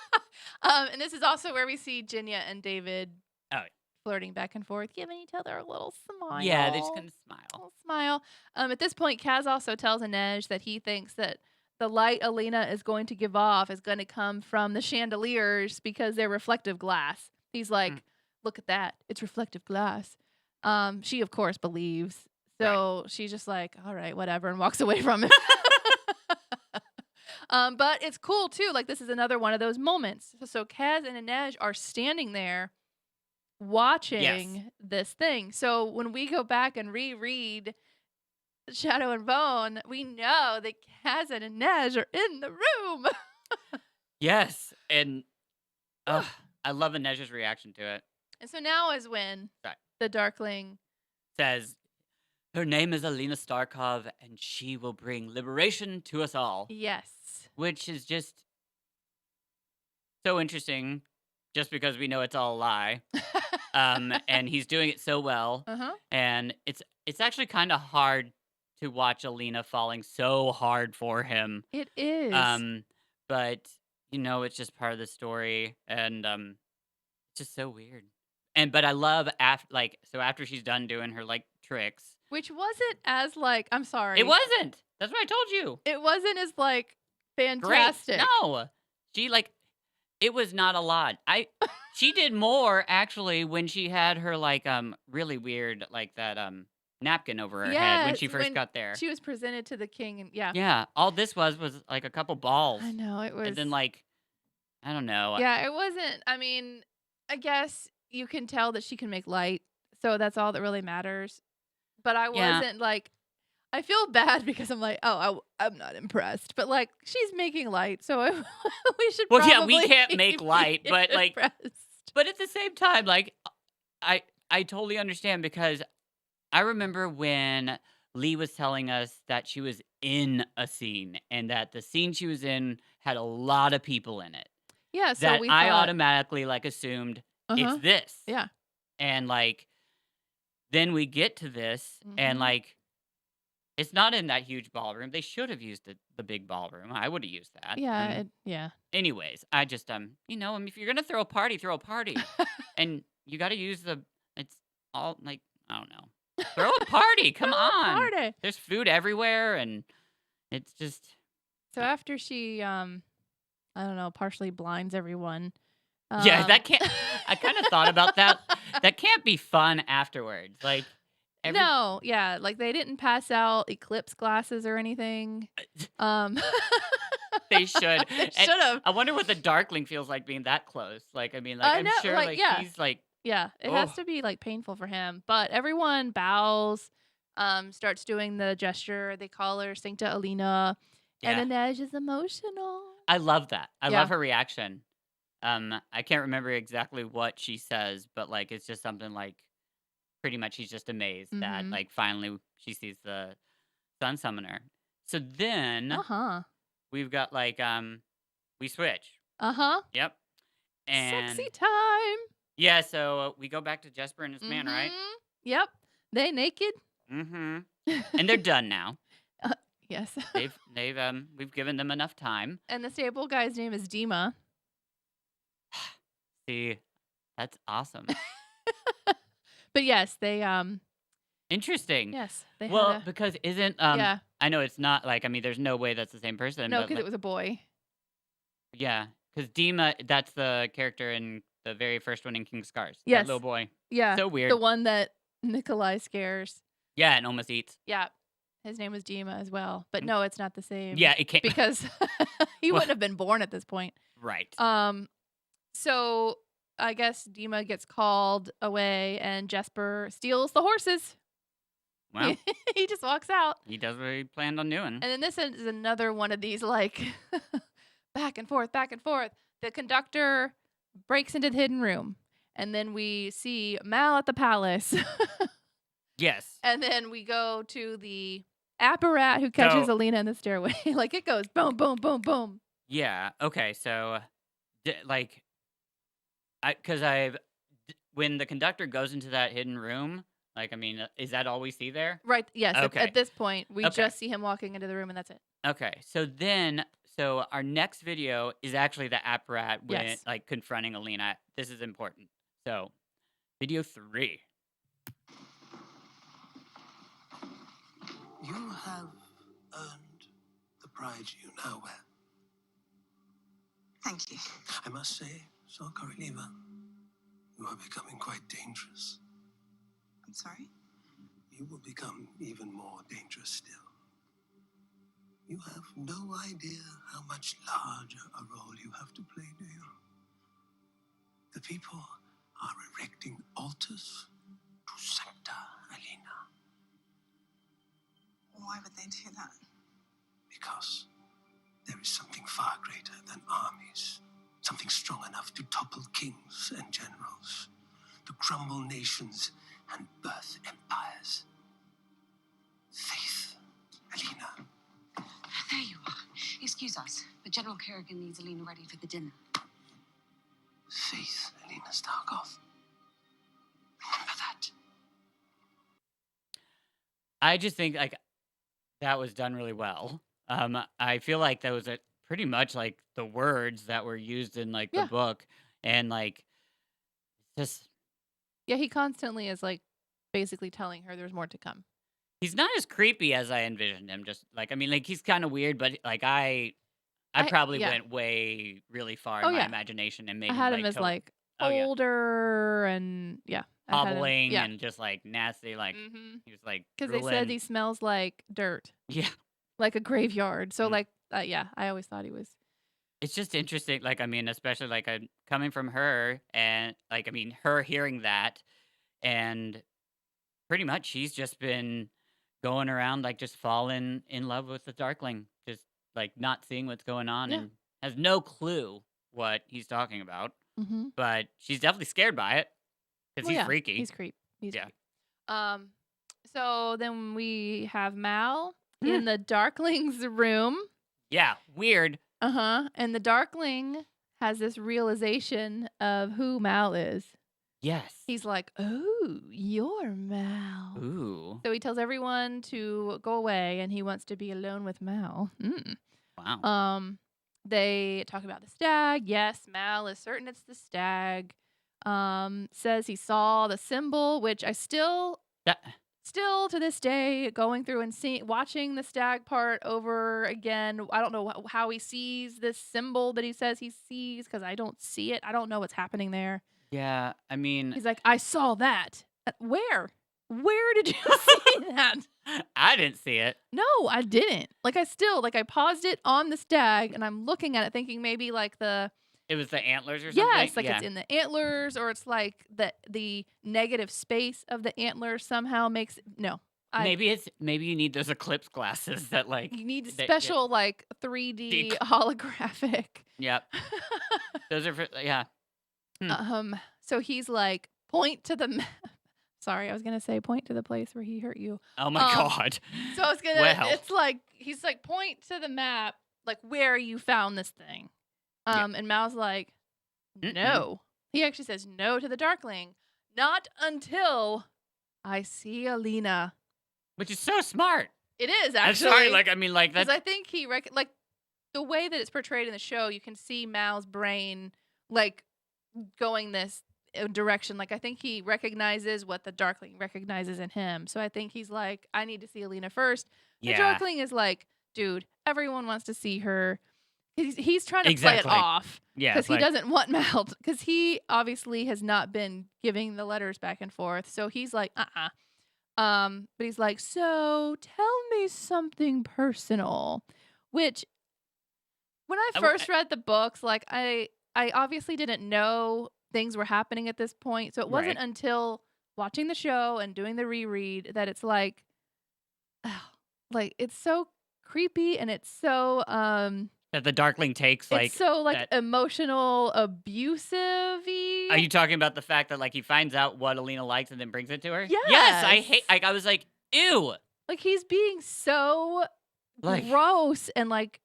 And this is also where we see Jinya and David Oh. flirting back and forth, giving each other a little smile. Yeah, they're just gonna smile. Little smile. At this point, Kaz also tells Inej that he thinks that the light Alina is going to give off is going to come from the chandeliers because they're reflective glass. He's like, look at that. It's reflective glass. She, of course, believes. So she's just like, all right, whatever, and walks away from him. But it's cool, too. Like, this is another one of those moments. So Kaz and Inej are standing there watching this thing. So when we go back and reread Shadow and Bone, we know that Kaz and Inej are in the room. Yes, and I love Inej's reaction to it. And so now is when the Darkling says, her name is Alina Starkov, and she will bring liberation to us all. Yes. Which is just so interesting, just because we know it's all a lie. And he's doing it so well. And it's actually kind of hard to watch Alina falling so hard for him. It is. But, it's just part of the story. And it's just so weird. But I love, after she's done doing her, tricks. Which wasn't as, I'm sorry. It wasn't. That's what I told you. It wasn't as, fantastic. Great. No. She, it was not a lot. She did more, actually, when she had her, really weird, that, napkin over her head when she first got there. She was presented to the king, and yeah. Yeah. All this was, a couple balls. I know, it was. And then, I don't know. Yeah, it wasn't, I guess you can tell that she can make light, so that's all that really matters. But I wasn't, I feel bad because I'm like, I'm not impressed. But, she's making light, so we should probably Well, yeah, we can't make light, but, impressed. But at the same time, I totally understand, because I remember when Lee was telling us that she was in a scene, and that the scene she was in had a lot of people in it. Yeah, so that we I thought, automatically, assumed it's this. yeah. And, then we get to this, and, it's not in that huge ballroom. They should have used the big ballroom. I would have used that. Yeah, yeah. Anyways, I just, if you're going to throw a party, throw a party. And you got to use it's all, I don't know. Throw a party. Come on. Party. There's food everywhere, and it's just. So after she, I don't know, partially blinds everyone. Yeah, that can't. I kind of thought about that. That can't be fun afterwards. No, yeah, they didn't pass out eclipse glasses or anything. They should. They should have. I wonder what the Darkling feels like being that close. I I'm know, sure, yeah. he's Yeah, it has to be painful for him. But everyone bows, starts doing the gesture. They call her Sancta Alina, and Inej is emotional. I love that. I Yeah. love her reaction. I can't remember exactly what she says, but it's just something pretty much she's just amazed that finally she sees the Sun Summoner. So then we've got we switch. Yep. And Sexy time. yeah, so we go back to Jesper and his man, right? Yep. They naked. And they're done now. Yes. We've given them enough time. And the stable guy's name is Dima. See, that's awesome. But yes, they Interesting. yes, they Well, had a, because isn't yeah. I know it's not there's no way that's the same person. No, but because it was a boy. yeah, because Dima, that's the character in the very first one in King Scars. Yes. That little boy. Yeah. So weird. The one that Nikolai scares. Yeah, and almost eats. Yeah. His name was Dima as well. But no, it's not the same. Yeah, it can't. Because he Well- wouldn't have been born at this point. Right. So I guess Dima gets called away and Jesper steals the horses. Well, He just walks out. he does what he planned on doing. And then this is another one of these back and forth, back and forth. The conductor breaks into the hidden room. And then we see Mal at the palace. Yes. And then we go to the apparat who catches So- Alina in the stairway. It goes boom, boom, boom, boom. Yeah. Okay. So, when the conductor goes into that hidden room, is that all we see there? Right. Yes. Okay. At this point, we Okay. just see him walking into the room and that's it. Okay. So our next video is actually the apparat when Yes. confronting Alina. This is important. So Video 3. You have earned the pride you now wear. Thank you. I must say, Sir Coriliva, you are becoming quite dangerous. I'm sorry? You will become even more dangerous still. You have no idea how much larger a role you have to play, do you? The people are erecting altars to Sancta Alina Why would they do that? because there is something far greater than armies, something strong enough to topple kings and generals, to crumble nations and birth empires. Faith, Alina. There you are. Excuse us, but General Kerrigan needs Alina ready for the dinner. Faith, Alina Starkov. Remember that. I just think like that was done really well. I feel like that was pretty much like the words that were used in like the Yeah. book, and like just Yeah, he constantly is like basically telling her there's more to come. he's not as creepy as I envisioned him. Just like I mean, like he's kind of weird, but like I probably yeah. went way really far Oh, in my yeah. imagination and made I him had like him as like oh yeah, older and I had him- hobbling yeah. and just like nasty. Like Mhm. he was like Because they said drooling. he smells like dirt, Yeah, like a graveyard. So Mm. like, yeah, I always thought he was. it's just interesting. Like I mean, especially like coming from her, and like I mean, her hearing that, and pretty much she's just been going around like just falling in love with the Darkling, just like not seeing what's going on Yeah. and has no clue what he's talking about. Mm-hmm. But she's definitely scared by it because he's freaky. He's creep. He's Yeah. creep. So then we have Mal Hmm. in the Darkling's room. Yeah, weird. And the Darkling has this realization of who Mal is. Yes. He's like, "Oh, you're Mal." Ooh. So he tells everyone to go away, and he wants to be alone with Mal. Wow. They talk about the stag. Yes, Mal is certain it's the stag. Says he saw the symbol, which I still to this day going through and watching the stag part over again. I don't know how he sees this symbol that he says he sees because I don't see it. I don't know what's happening there. Yeah, I mean, He's like, I saw that. Where? Where did you see that? I didn't see it. No, I didn't. Like I paused it on the stag and I'm looking at it thinking maybe like It was the antlers or something. yes, like it's in the antlers or it's like the negative space of the antlers somehow makes no. Maybe you need those eclipse glasses that like You need special like 3D holographic. Yep. Those are for yeah. So he's like, point to the map. Sorry, I was gonna say point to the place where he hurt you. Oh my god. So I was gonna. Well. It's like he's like point to the map, like where you found this thing. And Mal's like, no. He actually says no to the Darkling. Not until I see Alina. Which is so smart. It is actually. I'm sorry, like I mean, like because that's. I think he like the way that it's portrayed in the show, you can see Mal's brain like going this direction. Like I think he recognizes what the Darkling recognizes in him. So I think he's like, I need to see Alina first. The Darkling is like, dude, everyone wants to see her. He's trying to play it off. Yeah. Because he doesn't want Mal. Because he obviously has not been giving the letters back and forth. So he's like, But he's like, so tell me something personal. Which, when I first read the books, like I obviously didn't know things were happening at this point. So it wasn't until watching the show and doing the reread that it's like it's so creepy and it's so that the Darkling takes like it's so like emotional abusive-y. Are you talking about the fact that like he finds out what Alina likes and then brings it to her? Yes. Yes, I hate. Like I was like, ew. Like he's being so Like gross and like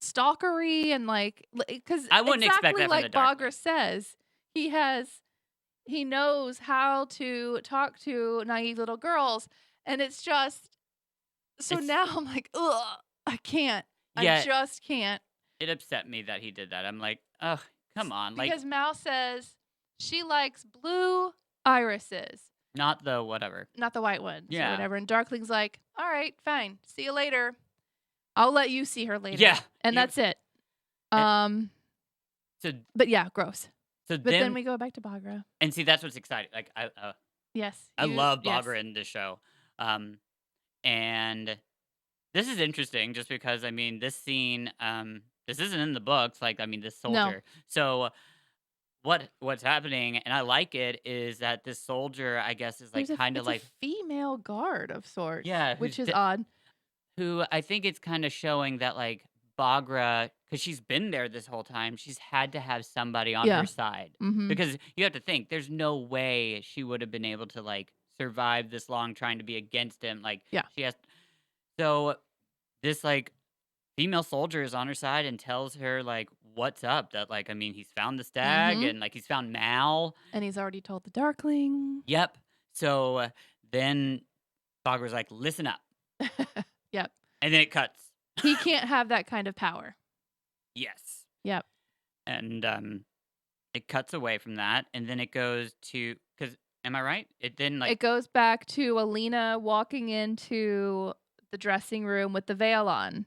stalkery and like because I wouldn't expect that from like the Darkling. Bagra says, he knows how to talk to naive little girls, and it's just so now I'm like, ugh, I can't. I just can't. It upset me that he did that. I'm like, oh, come on. Because Mal says She likes blue irises, Not the whatever. not the white ones or Yeah. whatever. And Darkling's like, all right, fine. See you later. I'll let you see her later. Yeah. And you- that's it. and so But yeah, gross. so But then then we go back to Bagra. and see that's what's exciting. Like Yes. I love yes. Bagra in this show. And this is interesting just because I mean this scene this isn't in the books, like I mean this No. soldier. So what's happening, and I like it, is that this soldier, I guess, is like There's kind of it's like a female guard of sorts. Yeah, Which who's is odd. who I think it's kind of showing that like Bagra, because she's been there this whole time, she's had to have somebody on Yeah. her side. Mm-hmm. Because you have to think, there's no way she would have been able to like survive this long trying to be against him. Like Yeah. she has. So this like female soldier is on her side and tells her like what's up. That like I mean he's found the stag Mhm. and like he's found Mal. And he's already told the Darkling. Yep. So then Bagra's like, listen up, Yep. and then it cuts. He can't have that kind of power. Yes. Yep. And it cuts away from that, and then it goes to because am I right? It then like It goes back to Alina walking into the dressing room with the veil on.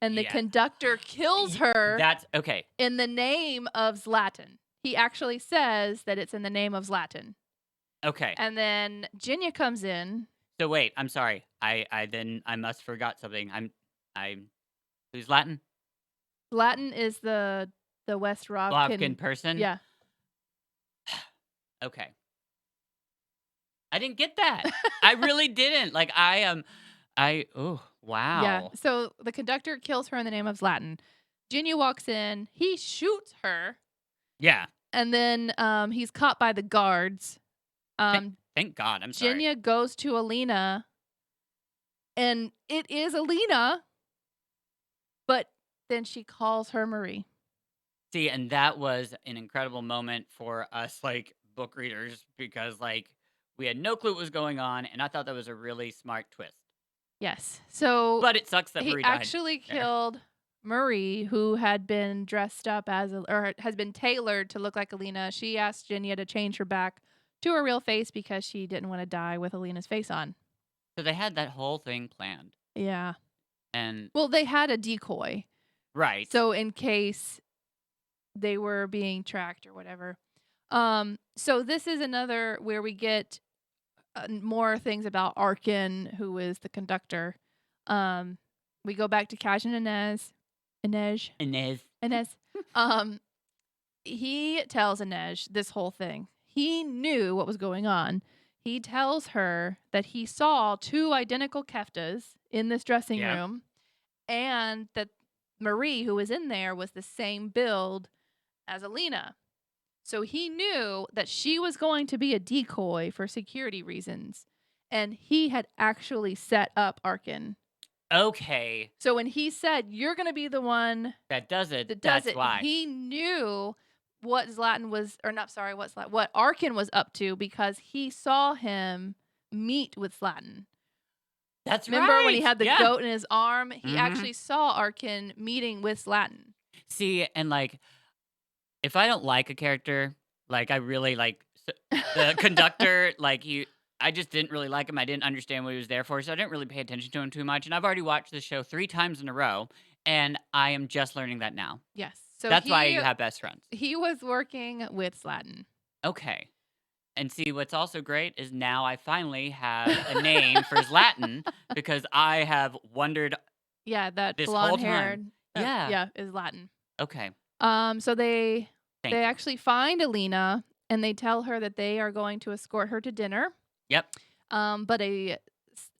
And the Yeah. conductor kills her That's okay. in the name of Zlatan. He actually says that it's in the name of Zlatan. Okay. And then Jinya comes in. So wait, I'm sorry. I must forgot something. I'm who's Latin? Zlatan is the West Rovkin. Lavkin person. Yeah. Okay. I didn't get that. I really didn't. Like oh wow. Yeah. So the conductor kills her in the name of Zlatan. Jinya walks in. He shoots her. Yeah. And then he's caught by the guards. Thank God. I'm sorry. Jinya goes to Alina. And it is Alina. But then she calls her Marie. See, and that was an incredible moment for us, like book readers, because like we had no clue what was going on, and I thought that was a really smart twist. Yes. So But it sucks that he Marie died. actually there. killed Marie, who had been dressed up as or has been tailored to look like Alina. She asked Jinya to change her back to her real face because she didn't want to die with Alina's face on. So they had that whole thing planned, Yeah. and Well, they had a decoy. right. So in case they were being tracked or whatever. So this is another where we get more things about Arkin, who is the conductor. We go back to Kaj and Inej. Inez. He tells Inej this whole thing. He knew what was going on. He tells her that he saw two identical keftas in this dressing Yeah. room, and that Marie, who was in there, was the same build as Alina. So he knew that she was going to be a decoy for security reasons. And he had actually set up Arkin. Okay, So when he said, you're going to be the one that does it. that does That's it, why. he knew what Zlatan was, or not, sorry, what Arkin was up to, because he saw him meet with Zlatan. That's Remember right. when he had the yeah. goat in his arm? He Mhm. actually saw Arkin meeting with Zlatan. See, and like, if I don't like a character, like I really like the conductor, like I just didn't really like him. I didn't understand what he was there for, so I didn't really pay attention to him too much. And I've already watched the show 3 times in a row, and I am just learning that now. Yes. So That's why you have best friends. he was working with Zlatan. Okay. And see, what's also great is now I finally have a name for Zlatan because I have wondered. Yeah, that This whole blonde time. haired. Yeah. Yeah, is Latin. Okay. So they Thank they you. actually find Alina and they tell her that they are going to escort her to dinner. Yep. But an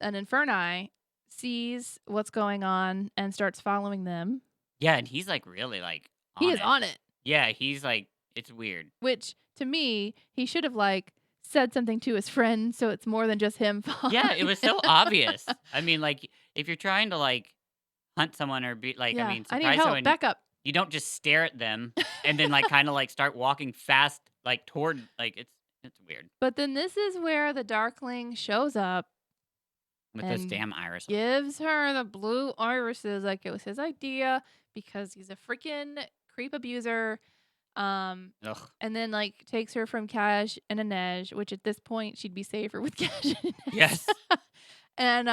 Inferni sees what's going on and starts following them. Yeah, and he's like really like He is on it, Yeah, he's like it's weird. which to me, he should have like said something to his friend so it's more than just him following. Yeah, it was so obvious. I mean, like if you're trying to like hunt someone or be like, Yeah, I mean, I need surprise help. someone, Back up. you don't just stare at them and then like kind of like start walking fast like toward like it's weird But then this is where the Darkling shows up, with those And damn irises. gives her the blue irises like it was his idea because he's a freaking creep abuser. Ugh. And then like takes her from Cash and Inej, which at this point she'd be safer with Cash and Inej. Yes. And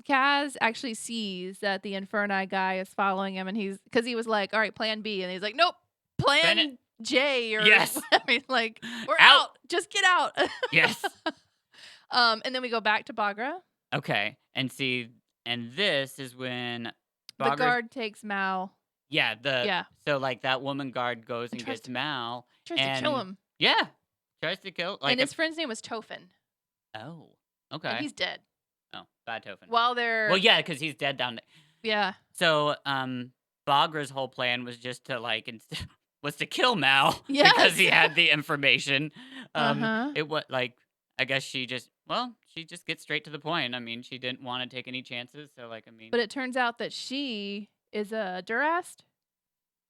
Kaz actually sees that the Inferni guy is following him, and because he was like, "All right, Plan B," and he's like, "Nope, Plan Bennett. J," or Yes. whatever. He's like, "We're Out. out. Just get out." Yes. And then we go back to Bagra. Okay. And this is when The Bagra's guard takes Mal. Yeah, Yeah, so like that woman guard goes and and tries gets to Mal tries to kill and him. yeah, tries to kill like And his friend's name was Tophin, oh, and okay. he's dead. Oh, bad Tophin. While they're Well, yeah, because he's dead down there. yeah, So, Bagra's whole plan was just to like was to kill Mal because Yes. he had the information. Uh-huh. It was like I guess she just gets straight to the point. I mean, she didn't want to take any chances. So like, I mean, But it turns out that she is a Durast,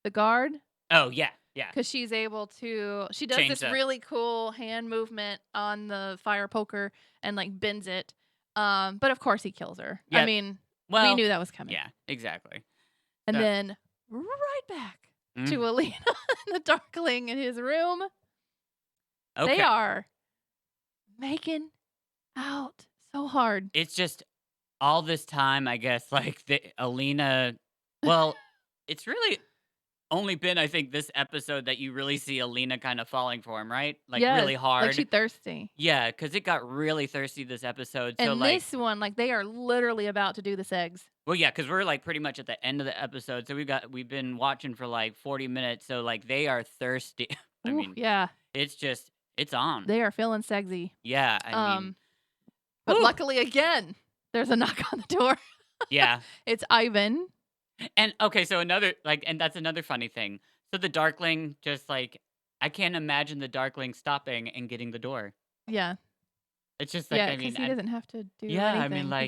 the guard, oh yeah, because she's able to. She does Change this the- really cool hand movement on the fire poker and like bends it. But of course he kills her. I Yep. mean, well, we knew that was coming. yeah, exactly. And So- then right back Mhm. to Alina and the Darkling in his room. Okay. They are making out so hard. It's just all this time, I guess, like Alina. Well, it's really only been, I think, this episode that you really see Alina kind of falling for him, right? Like Yes, really hard. Like she's thirsty. Yeah, because it got really thirsty this episode. So And like, this one, like they are literally about to do the segs. well, yeah, because we're like pretty much at the end of the episode. So we've been watching for like 40 minutes. So like they are thirsty. I Ooh, mean, yeah, it's on. they are feeling sexy. Yeah, I mean, But whew. luckily, again, there's a knock on the door. yeah. It's Ivan. And okay, so and that's another funny thing. So the Darkling just like, I can't imagine the Darkling stopping and getting the door. Yeah, It's just like, yeah, I because mean, he doesn't have to do yeah, I anything. mean, like-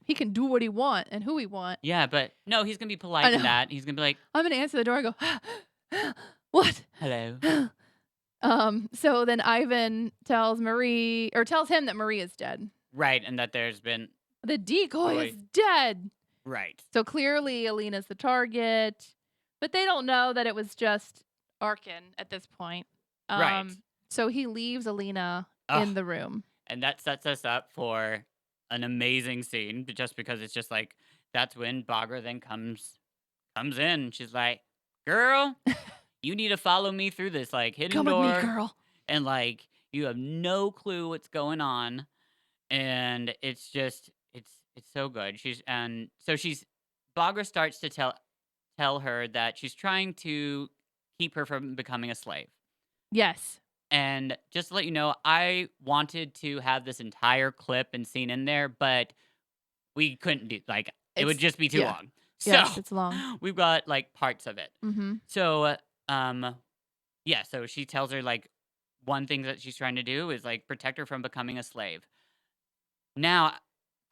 he can do what he want and who he want. yeah, but no, he's gonna be polite I in know. that. He's gonna be like, I'm gonna answer the door and go, what? hello. So then Ivan tells him that Marie is dead. Right, and that there's been, The decoy Boy. is dead. right. So clearly Alina's the target, but they don't know that it was just Arkin at this point. Right. So he leaves Alina in the room. And that sets us up for an amazing scene, just because it's just like, that's when Bagra then comes in. She's like, girl, you need to follow me through this like hidden Come door. with me, girl. And like you have no clue what's going on, and it's just it's so good. Bagra starts to tell her that she's trying to keep her from becoming a slave. Yes. And just to let you know, I wanted to have this entire clip and scene in there, but we couldn't do it would It's- just be too yeah. long. Yes, So it's long. we've got like parts of it. Mm-hmm. So yeah, so she tells her like one thing that she's trying to do is like protect her from becoming a slave. Now,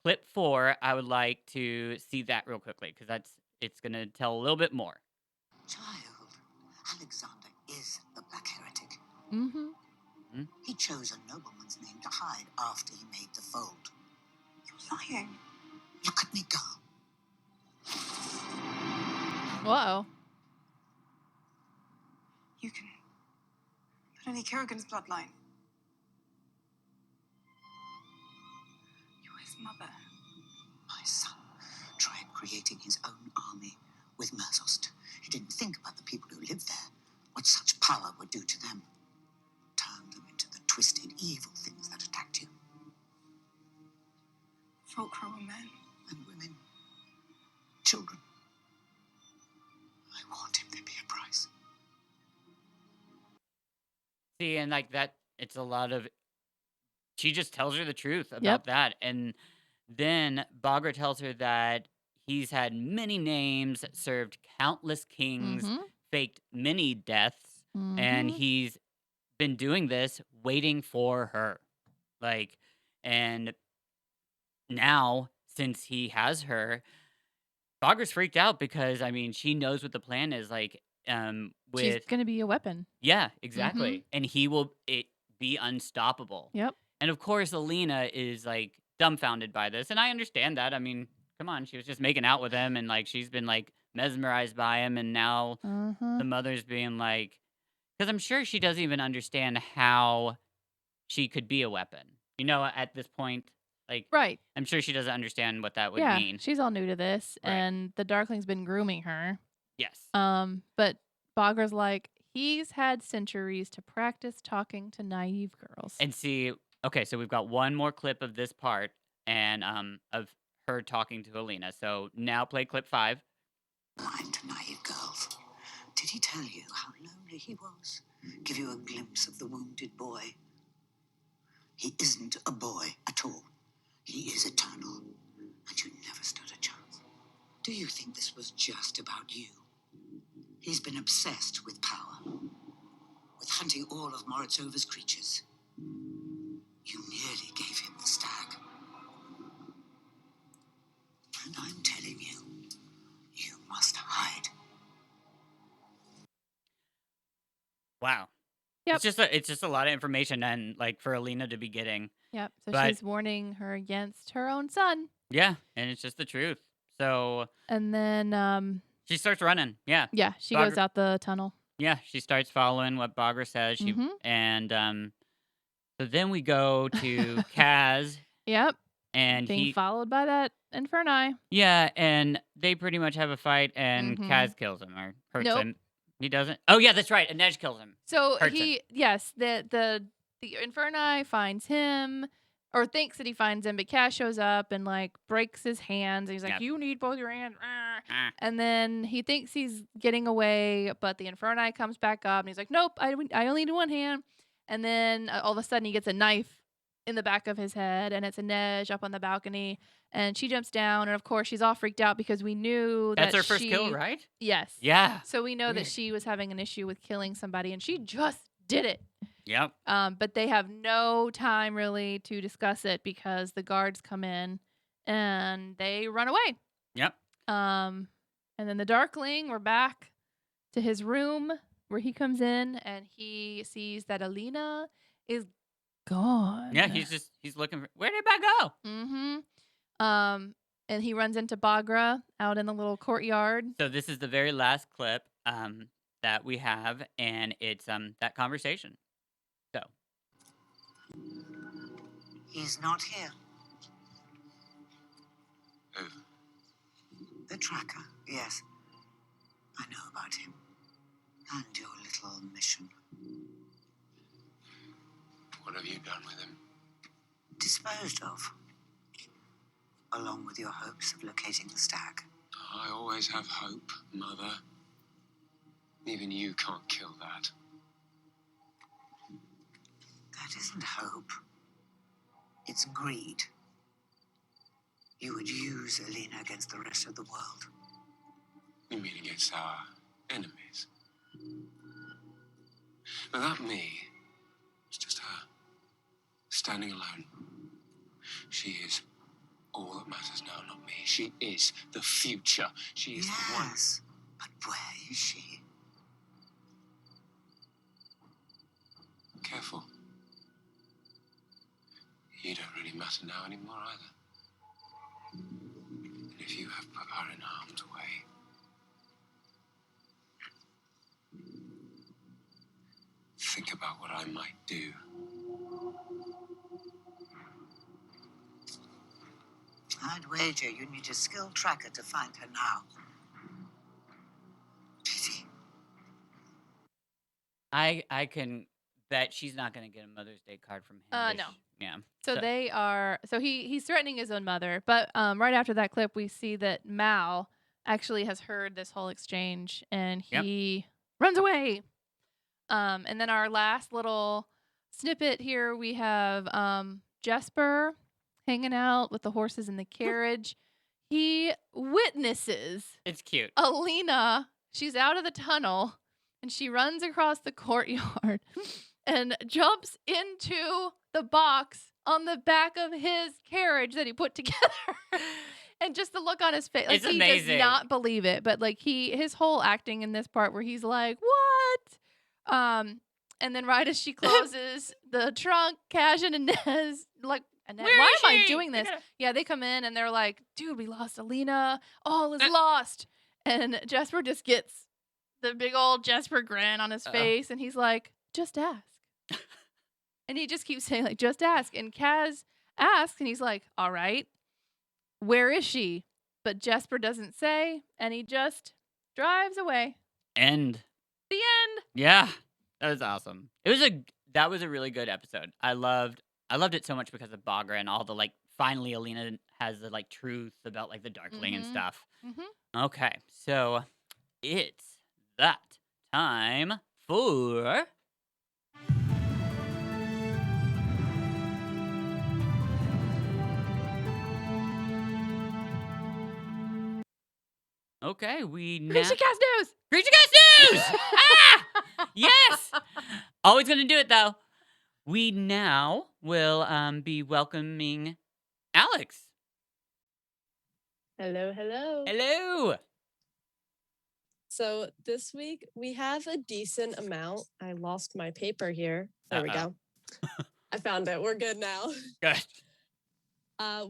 clip 4, I would like to see that real quickly because it's gonna tell a little bit more. Child, Alexander is the Black Heretic. Mm-hmm. He chose a nobleman's name to hide after he made the fold. You're lying. Look at me go. Whoa. You can put any Kerrigan's bloodline. You're his mother. My son tried creating his own army with Merzost. He didn't think about the people who lived there, what such power would do to them. Turned them into the twisted, evil things that attacked you. Fulcrum were men. And women. Children. I want him to pay a price. See, and like that, it's a lot of. She just tells her the truth about Yep. that, and then Bagra tells her that he's had many names, served countless kings, Mm-hmm. faked many deaths, and Mhm. he's been doing this waiting for her. Like, and now since he has her, Bagra's freaked out because I mean she knows what the plan is. Like, She's with gonna be a weapon. yeah, exactly, and he will be unstoppable. Yep. And of course, Alina is like dumbfounded by this, and I understand that. I mean, come on, she was just making out with him, and like she's been like mesmerized by him, and now Uh-huh. the mother's being like, Because I'm sure she doesn't even understand how she could be a weapon. At this point, like, Right. I'm sure she doesn't understand what that would Yeah, mean. she's all new to this, Right. and the Darkling's been grooming her. Yes. But Bagra's like, he's had centuries to practice talking to naive girls. And see, okay, so we've got one more clip of this part and of her talking to Alina. So now play clip 5. Blind to naive girls. Did he tell you how lonely he was? Give you a glimpse of the wounded boy? He isn't a boy at all. He is eternal, and you never stood a chance. Do you think this was just about you? He's been obsessed with power, with hunting all of Moritzova's creatures. You nearly gave him the stag. And I'm telling you, you must hide. Wow. Yep. It's just a lot of information and like for Alina to be getting. Yep. So But- she's warning her against her own son. Yeah, and it's just the truth. So And then she starts running. Yeah. yeah, she Bagra- goes out the tunnel. Yeah, she starts following what Bagra says. Mhm. And so then we go to Kaz Yep. and Being he followed by that Inferni. Yeah, and they pretty much have a fight and Mhm. Kaz kills him or hurts Nope. him. He doesn't? Oh yeah, that's right. Inej kills him. So Hurts him. the Inferni finds him or thinks that he finds him, but Cass shows up and like breaks his hands. And he's like, Yep. "You need both your hands." Ah. And then he thinks he's getting away, but the Inferni comes back up and he's like, "Nope, I only need one hand." And then all of a sudden he gets a knife in the back of his head, and it's Inej up on the balcony, and she jumps down, and of course she's all freaked out because we knew That's that her first kill, right? Yes. Yeah. So we know that Weird. she was having an issue with killing somebody, and she just did it. Yep. But they have no time really to discuss it because the guards come in and they run away. Yep. And then the Darkling, we're back to his room where he comes in and he sees that Alina is gone. Yeah, he's looking for where did I go? Mm-hmm. And he runs into Bagra out in the little courtyard. So this is the very last clip that we have, and it's that conversation. So He's not here. Who? The tracker, yes. I know about him. And your little mission. What have you done with him? Disposed of. Along with your hopes of locating the stag. I always have hope, Mother. Even you can't kill that. That isn't hope. It's greed. You would use Alina against the rest of the world. You mean against our enemies? Without me, it's just her. Standing alone. She is all that matters now, not me. She is the future. She is the one. Yes, but where is she? Careful. You don't really matter now anymore either. And if you have put her in harm's way, think about what I might do. I'd wager you need a skilled tracker to find her now. Pity. I can bet she's not gonna get a Mother's Day card from him. No. Yeah. So he's threatening his own mother, but right after that clip we see that Mal actually has heard this whole exchange and he runs away. And then our last little snippet here we have Jesper hanging out with the horses in the carriage. He witnesses It's cute. Alina. She's out of the tunnel and she runs across the courtyard and jumps into the box on the back of his carriage that he put together. And just the look on his face, like It's he amazing. does not believe it. But like his whole acting in this part where he's like, "What?" And then right as she closes the trunk, Cash and Inez like, Annette, Where why is am I she? doing They this? gotta- Yeah, they come in and they're like, "Dude, we lost Alina. All is lost." And Jesper just gets the big old Jesper grin on his face, and he's like, just ask. And he just keeps saying, like, just ask. And Kaz asks, and he's like, all right, where is she? But Jesper doesn't say, and he just drives away. End. The end. Yeah, that was awesome. That was a really good episode. I loved it so much because of Bagra and all the like. Finally, Alina has the like truth about like the Darkling and stuff. Okay, so it's that time for. Okay, we now. GrishaCast news. GrishaCast news! Ah! Yes! Always gonna do it though. We now will be welcoming Alex. Hello, hello. Hello. So this week we have a decent amount. I lost my paper here. There we go. I found it. We're good now. Good.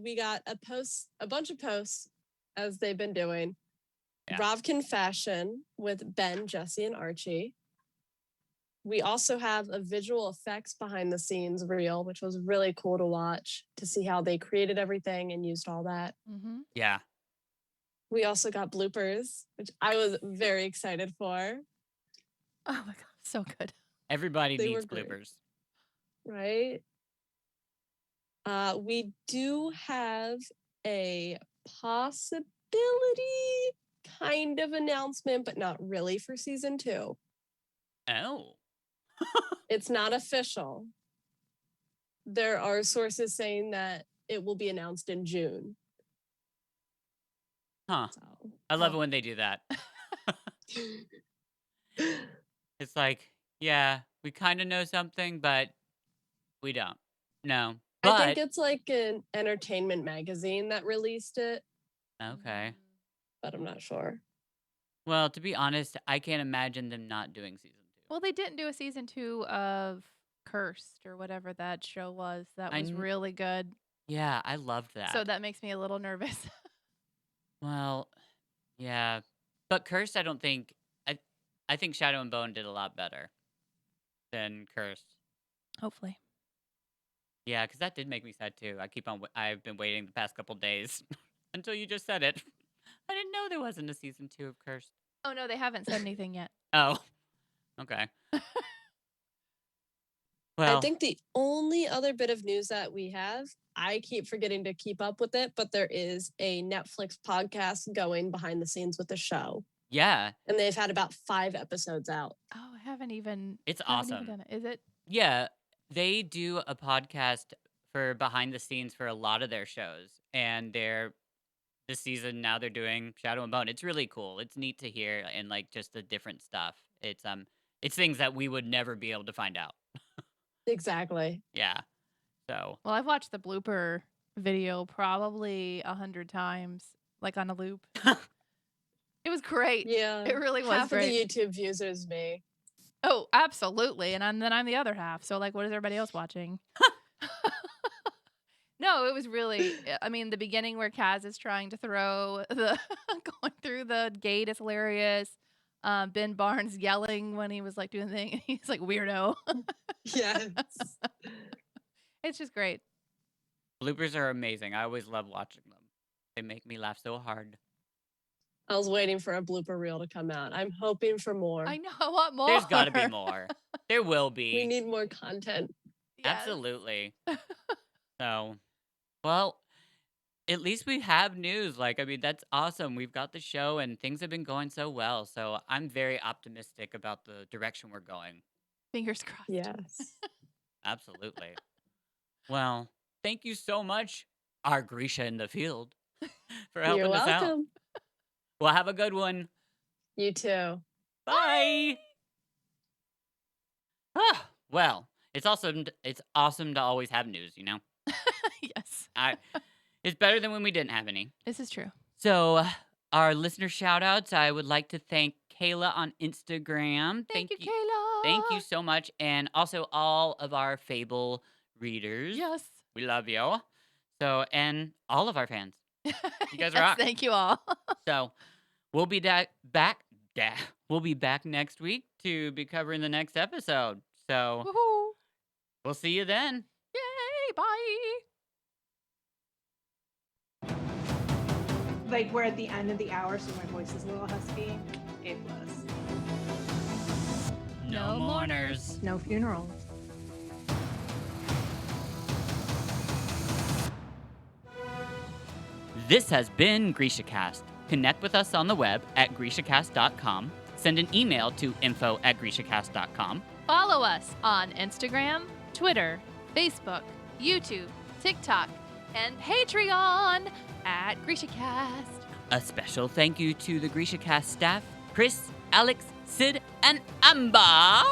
We got a bunch of posts as they've been doing. Yeah. Ravkin Fashion with Ben, Jesse, and Archie. We also have a visual effects behind the scenes reel, which was really cool to watch to see how they created everything and used all that. Yeah. We also got bloopers, which I was very excited for. Oh my God, so good. Everybody They needs were great. bloopers. Right? We do have a possibility kind of announcement, but not really for season 2. Oh. It's not official. There are sources saying that it will be announced in June. Huh. So, I love it when they do that. It's like, yeah, we kind of know something, but we don't. No. I But think it's like an entertainment magazine that released it, okay. but I'm not sure. Well, to be honest, I can't imagine them not doing season 2. Well, they didn't do a season 2 of Cursed or whatever that show was. That was really good. Yeah, I loved that. So that makes me a little nervous. Well, yeah. But Cursed, I don't think. I think Shadow and Bone did a lot better than Cursed. Hopefully. Yeah, because that did make me sad too. I've been waiting the past couple days until you just said it. I didn't know there wasn't a season 2 of Cursed. Oh, no, they haven't said anything yet. Oh, okay. Well, I think the only other bit of news that we have, I keep forgetting to keep up with it, but there is a Netflix podcast going behind the scenes with the show. Yeah. And they've had about 5 episodes out. Oh, I haven't even. It's haven't even awesome. done it. Is it? Yeah, they do a podcast for behind the scenes for a lot of their shows, and this season now they're doing Shadow and Bone. It's really cool. It's neat to hear and like just the different stuff. It's things that we would never be able to find out. Exactly. Yeah. So Well, I've watched the blooper video probably 100 times, like on a loop. It was great. Yeah. It really was Half great. of the YouTube views is me. Oh, absolutely. And then I'm the other half. So, like, what is everybody else watching? No, it was really, I mean, the beginning where Kaz is trying to throw going through the gate is hilarious. Ben Barnes yelling when he was like doing the thing. He's like, weirdo. Yes. It's just great. bloopers are amazing. I always love watching them. They make me laugh so hard. I was waiting for a blooper reel to come out. I'm hoping for more. I know. I want more. There's got to be more. There will be. We need more content. Yes. Absolutely. So, well, at least we have news. Like, I mean, that's awesome. We've got the show and things have been going so well. So I'm very optimistic about the direction we're going. Fingers crossed. Yes. Absolutely. Well, thank you so much, our Grisha in the field, for helping You're us out. welcome. Well, have a good one. You too. Bye. Well, it's awesome to always have news, you know? Yes. It's better than when we didn't have any. This is true. So, our listener shout outs, I would like to thank Kayla on Instagram. Thank you, Kayla. Thank you so much. And also all of our Fable readers. Yes. We love you. So, and all of our fans. You guys Yes, rock. thank you all. So, we'll be back. We'll be back next week to be covering the next episode. So Woohoo! we'll see you then. Yay! Bye! Like we're at the end of the hour, so my voice is a little husky. A+. No mourners. No funerals. This has been GrishaCast. Connect with us on the web at GrishaCast.com. Send an email to info@GrishaCast.com. Follow us on Instagram, Twitter, Facebook, YouTube, TikTok, and Patreon at GrishaCast. A special thank you to the GrishaCast staff, Chris, Alex, Sid, and Amber.